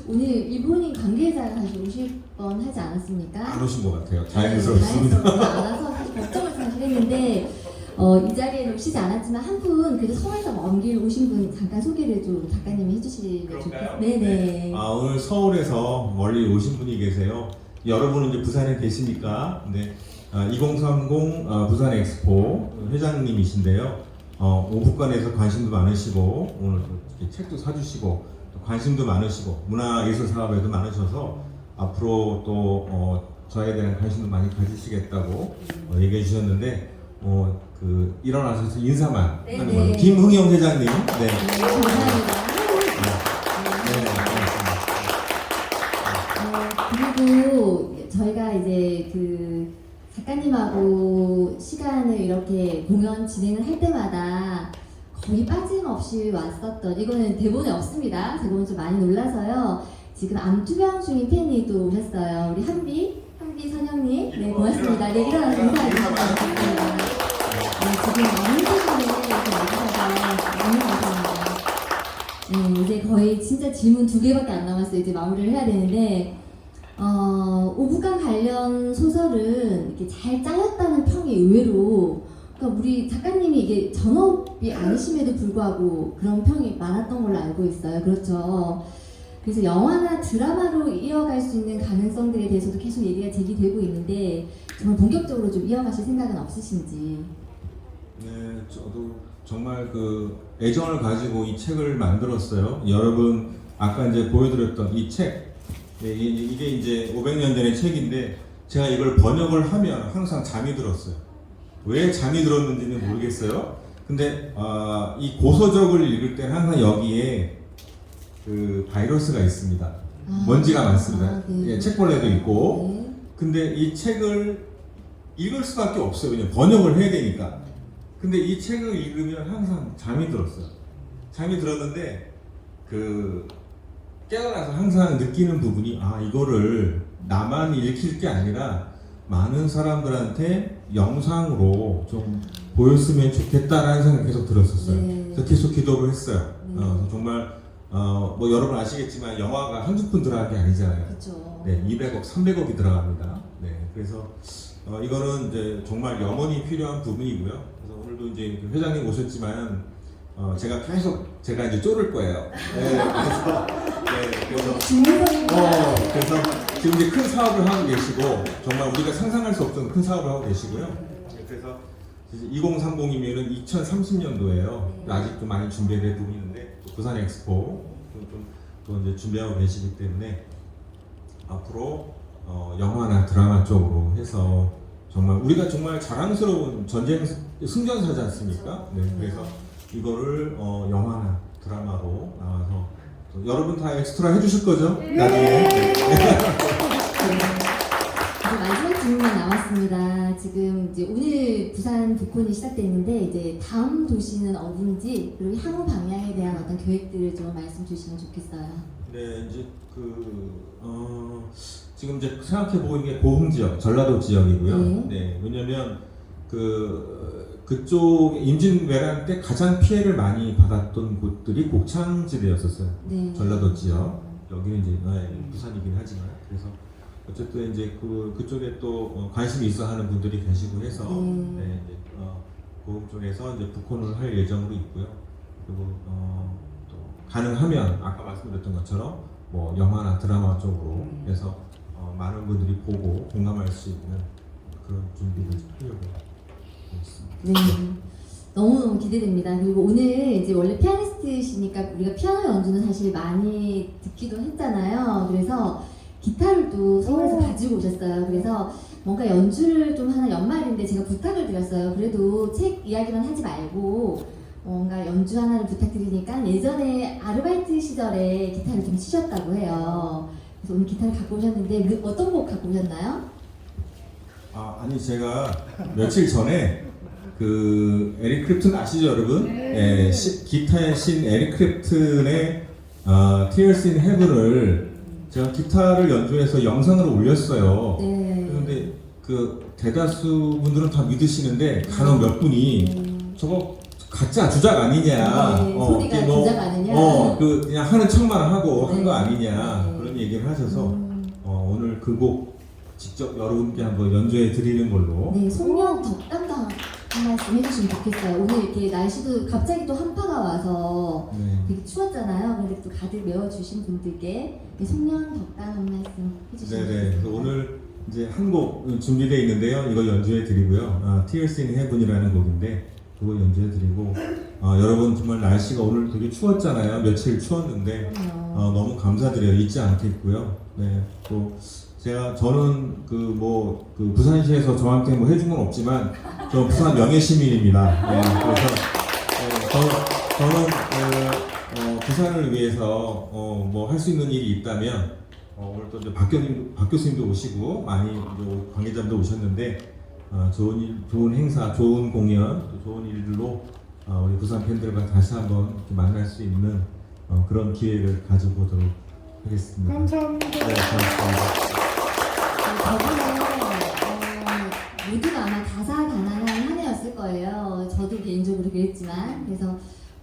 오늘 일본인 관계자가 사실 오실 뻔 하지 않았습니까? 안 오신 것 같아요. 다행스럽습니다. 다행스럽다 않아서 사실 걱정을 사실 했는데 이 자리에 오시지 않았지만 한 분 그래도 서울에서 먼 길 오신 분 잠깐 소개를 좀 작가님이 해주시면 좋겠어요. 네네. 오늘 서울에서 멀리 오신 분이 계세요. 여러분은 이제 부산에 계시니까, 근데 2030 부산 엑스포 회장님이신데요. 오붓관에서 관심도 많으시고 오늘 또 이렇게 책도 사주시고 또 관심도 많으시고 문화예술 사업에도 많으셔서 앞으로 또 저에 대한 관심도 많이 가지시겠다고 얘기해 주셨는데 일어나셔서 인사만 네, 하는 네. 걸로. 김흥영 회장님. 네. 감사합니다. 그리고 저희가 이제 그 작가님하고 시간을 이렇게 공연 진행을 할 때마다 거의 빠짐없이 왔었던, 이거는 대본에 없습니다. 대본은 좀 많이 놀라서요. 지금 암투병 중인 팬이 또 오셨어요. 우리 한비 선영님. 네, 고맙습니다. 네, 일어나서 인사해 주시면 좋겠습니다. 네, 지금 너무 힘드시네. 이렇게 와주셔서 너무 감사합니다. 네, 이제 거의 진짜 질문 2개밖에 안 남았어요. 이제 마무리를 해야 되는데, 오붓관 관련 소설은 이렇게 잘 짜였다는 평이 의외로, 그러니까 우리 작가님이 이게 전업이 아니심에도 불구하고 그런 평이 많았던 걸로 알고 있어요. 그렇죠. 그래서 영화나 드라마로 이어갈 수 있는 가능성들에 대해서도 계속 얘기가 제기되고 있는데, 정말 본격적으로 좀 이어가실 생각은 없으신지. 네, 저도 정말 그 애정을 가지고 이 책을 만들었어요. 여러분 아까 이제 보여드렸던 이 책, 네, 이게 이제 500년 전의 책인데 제가 이걸 번역을 하면 항상 잠이 들었어요. 왜 잠이 들었는지는 모르겠어요. 근데 이 고서적을 읽을 때는 항상 여기에 그 바이러스가 있습니다. 먼지가 많습니다. 네. 예, 책벌레도 있고. 네. 근데 이 책을 읽을 수밖에 없어요. 그냥 번역을 해야 되니까. 근데 이 책을 읽으면 항상 잠이 들었어요. 잠이 들었는데 깨어나서 항상 느끼는 부분이, 이거를 나만 읽힐 게 아니라 많은 사람들한테 영상으로 좀 보였으면 좋겠다라는 생각이 계속 들었었어요. 네. 그래서 계속 기도를 했어요. 네. 정말 뭐 여러분 아시겠지만 영화가 한두 푼 들어간 게 아니잖아요. 그렇죠. 네, 200억, 300억이 들어갑니다. 네, 그래서 이거는 이제 정말 염원이 필요한 부분이고요. 그래서 오늘도 이제 회장님 오셨지만 제가 이제 쪼를 거예요. 네, 그래서 지금 이제 큰 사업을 하고 계시고 정말 우리가 상상할 수 없던 큰 사업을 하고 계시고요. 네, 그래서 2030이면은 2030년도예요. 아직도 많이 준비될 부분이 있는데 또 부산 엑스포 또 이제 준비하고 계시기 때문에 앞으로 영화나 드라마 쪽으로 해서 정말 우리가 정말 자랑스러운 전쟁 승전사지 않습니까? 네, 그래서 이거를 영화나 드라마로 나와서 여러분 다 엑스트라 해주실 거죠? 나중에. 네. 이제 마지막 질문이 나왔습니다. 지금 이제 오늘 부산 북콘이 시작됐는데 이제 다음 도시는 어딘지 그리고 향후 방향에 대한 어떤 계획들을 좀 말씀 주시면 좋겠어요. 네, 이제 지금 이제 생각해 보고 있는 게 고흥 지역, 전라도 지역이고요. 네. 네, 왜냐면 그쪽 임진왜란 때 가장 피해를 많이 받았던 곳들이 곡창지대였었어요. 네. 전라도 지역. 여기는 이제 부산이긴 하지만 그래서 어쨌든 이제 그쪽에 또 관심이 있어 하는 분들이 계시고 해서 네, 이제 고흥 쪽에서 이제 북콘을 할 예정으로 있고요. 그리고 또 가능하면 아까 말씀드렸던 것처럼 뭐 영화나 드라마 쪽으로 해서 많은 분들이 보고 공감할 수 있는 그런 준비를 하려고 있습니다. 네. 너무너무 기대됩니다. 그리고 오늘 이제 원래 피아니스트시니까 우리가 피아노 연주는 사실 많이 듣기도 했잖아요. 그래서 기타를 또 서울에서 가지고 오셨어요. 그래서 뭔가 연주를 좀 하는 연말인데 제가 부탁을 드렸어요. 그래도 책 이야기만 하지 말고 뭔가 연주 하나를 부탁드리니까 예전에 아르바이트 시절에 기타를 좀 치셨다고 해요. 그래서 오늘 기타를 갖고 오셨는데 어떤 곡 갖고 오셨나요? 아니 제가 며칠 전에 에릭 크립튼 아시죠 여러분? 네. 기타의 신 에릭 크립튼의 Tears in Heaven을 제가 기타를 연주해서 영상으로 올렸어요. 네. 그런데 대다수 분들은 다 믿으시는데 간혹 몇 분이 저거 가짜 주작 아니냐? 네, 소리가 주작 아니냐? 그냥 하는 척만 하고 한 거 네. 아니냐? 네. 그런 얘기를 하셔서 오늘 그 곡 직접 여러분께 한번 연주해 드리는 걸로. 네, 송영 덕담도 한 말씀 해주시면 좋겠어요. 오늘 이렇게 날씨도 갑자기 또 한파가 휴가 와서 네. 되게 추웠잖아요. 근데 또 가득 메워주신 분들께 송년 덕담 한 말씀 해주시면 네네. 그래서 오늘 이제 한 곡 준비되어 있는데요. 이거 연주해 드리고요. Tears in Heaven이라는 곡인데 그거 연주해 드리고 여러분 정말 날씨가 오늘 되게 추웠잖아요. 며칠 추웠는데 너무 감사드려요. 잊지 않겠고요. 네. 또 저는 그 부산시에서 저한테 뭐 해준 건 없지만 저 부산 명예 시민입니다. 네. 그래서 저는 부산을 위해서 뭐 할 수 있는 일이 있다면 오늘 또 이제 박 교수님도 오시고 많이 또 관계자분도 오셨는데 좋은 일, 좋은 행사, 좋은 공연, 또 좋은 일들로 우리 부산 팬들과 다시 한번 이렇게 만날 수 있는 그런 기회를 가져보도록 하겠습니다. 감사합니다. 네, 감사합니다. 저번에 모두가 아마 다사다난한 한 해였을 거예요. 저도 개인적으로 그랬지만 그래서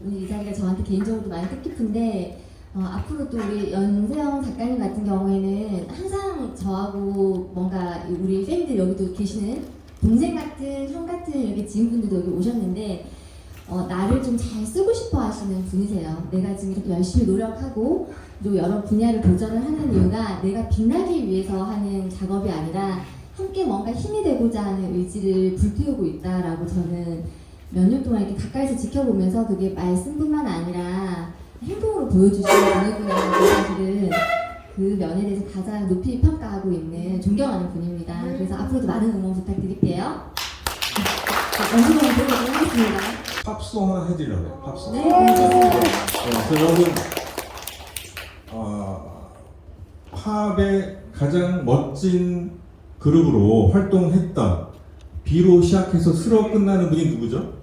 오늘 이 자리가 저한테 개인적으로도 많이 뜻깊은데 앞으로 또 우리 연세영 작가님 같은 경우에는 항상 저하고 뭔가 우리 팬들 여기도 계시는 동생 같은 형 같은 이렇게 지인분들도 여기 오셨는데 나를 좀 잘 쓰고 싶어 하시는 분이세요. 내가 지금 이렇게 열심히 노력하고 그리고 여러 분야를 도전을 하는 이유가 내가 빛나기 위해서 하는 작업이 아니라 함께 뭔가 힘이 되고자 하는 의지를 불태우고 있다라고 저는 몇 년 동안 이렇게 가까이서 지켜보면서 그게 말씀뿐만 아니라 행동으로 보여주시는 분이구나. 사실은 그 면에 대해서 가장 높이 평가하고 있는 존경하는 분입니다. 그래서 앞으로도 많은 응원 부탁드릴게요. 연습을 보여드리도록 하겠습니다. 팝송 하나 해드리려고요. 팝송. 네, 감사합니다. 그래서 여러분 팝의 가장 멋진 그룹으로 활동했던 B로 시작해서 스로 끝나는 분이 누구죠?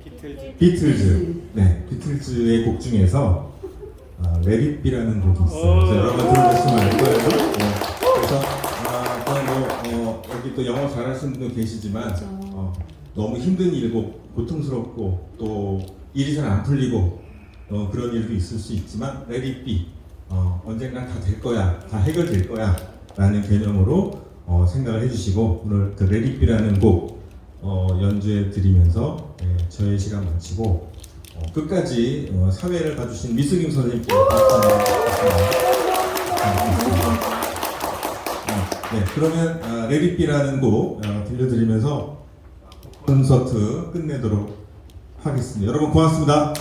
비틀즈. 네, 비틀즈의 곡 중에서 레빗비라는 곡이 있어요. 그래서 여러분 들어보시면 알 거예요. 네. 그래서 여기 또 영어 잘하시는 분도 계시지만 너무 힘든 일이고 고통스럽고 또 일이 잘 안 풀리고 그런 일도 있을 수 있지만 레빗비 언젠간 다 될 거야, 다 해결될 거야 라는 개념으로 생각을 해주시고 오늘 그 레빗비라는 곡 연주해 드리면서 저의 시간 마치고 끝까지 사회를 봐주신 미스김 선생님께 박수 한번 드리겠습니다. 네, 그러면 레빗비라는 곡 들려드리면서 콘서트 끝내도록 하겠습니다. 여러분 고맙습니다.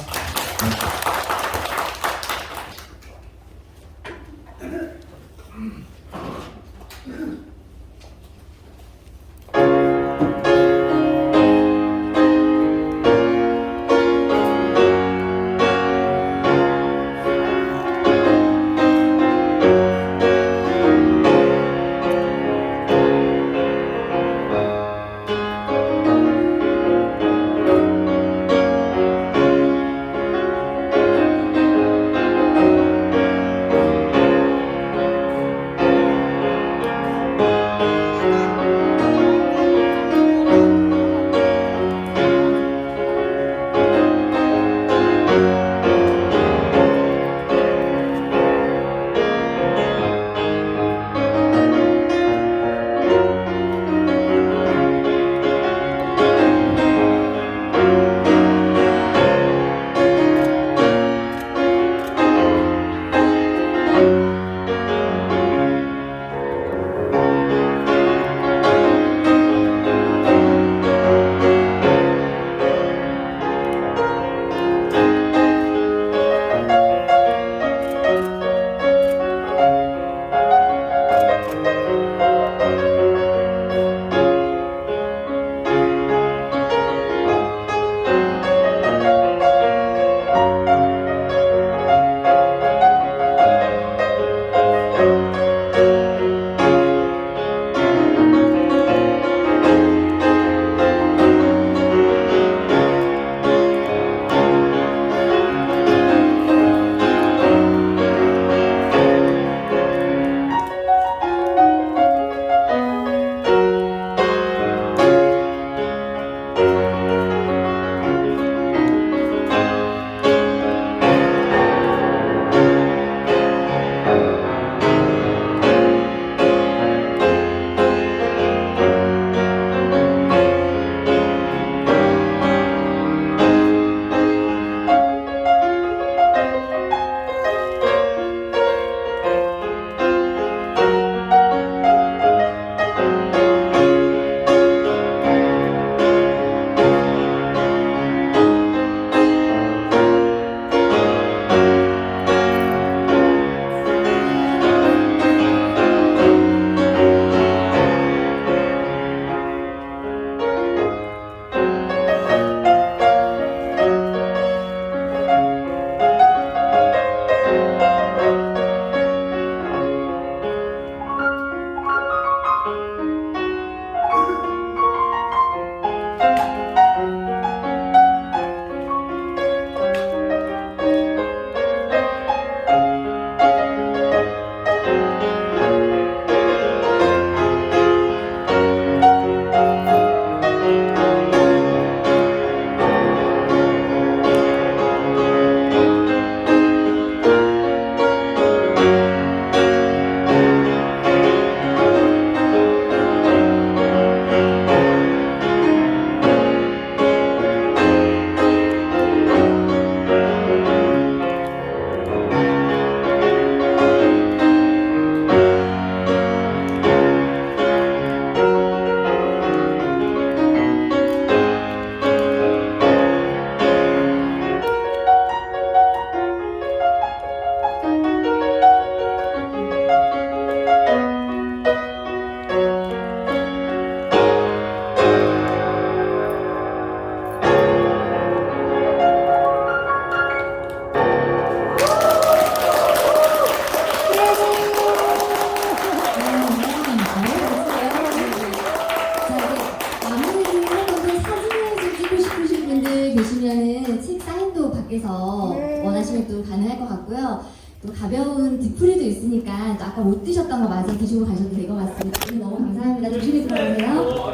밖에서 원하시면 또 가능할 것 같고요. 또 가벼운 디프리도 있으니까 또 아까 못 드셨던 거 마저 드시고 가셔도 될 것 같습니다. 오늘 너무 감사합니다. 조심히 들어가세요.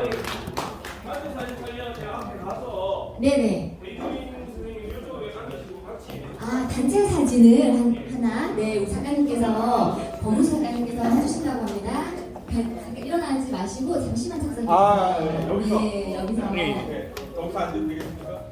네네. 아, 단체 사진을 하나, 네, 우리 작가님께서, 법무사 작가님께서 해주신다고 합니다. 잠깐 일어나지 마시고 잠시만 착석해 주세요. 여기서. 네, 여기서. 여기서 앉으면 되겠습니까?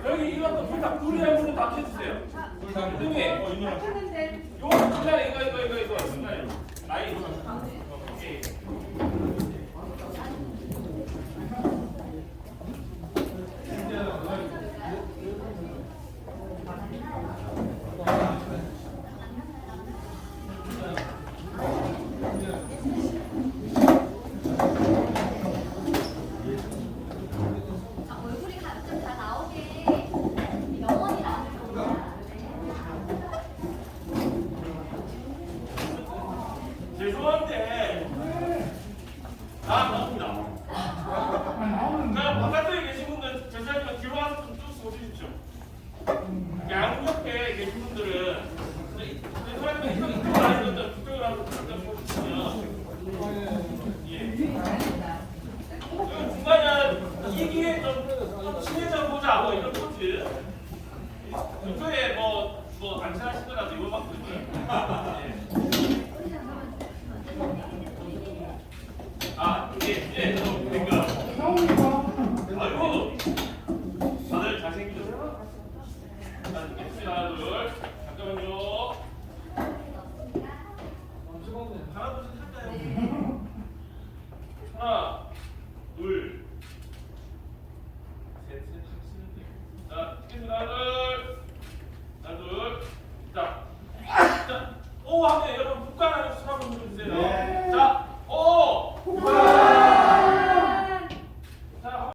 여기 이것도 불닭 불에 물을 다 켜주세요. 불닭 등에 켰는데 요 중간에 이거 중간에 라인. 오케이. 얼굴이 가끔 다 나오게 영원이라. 죄송한데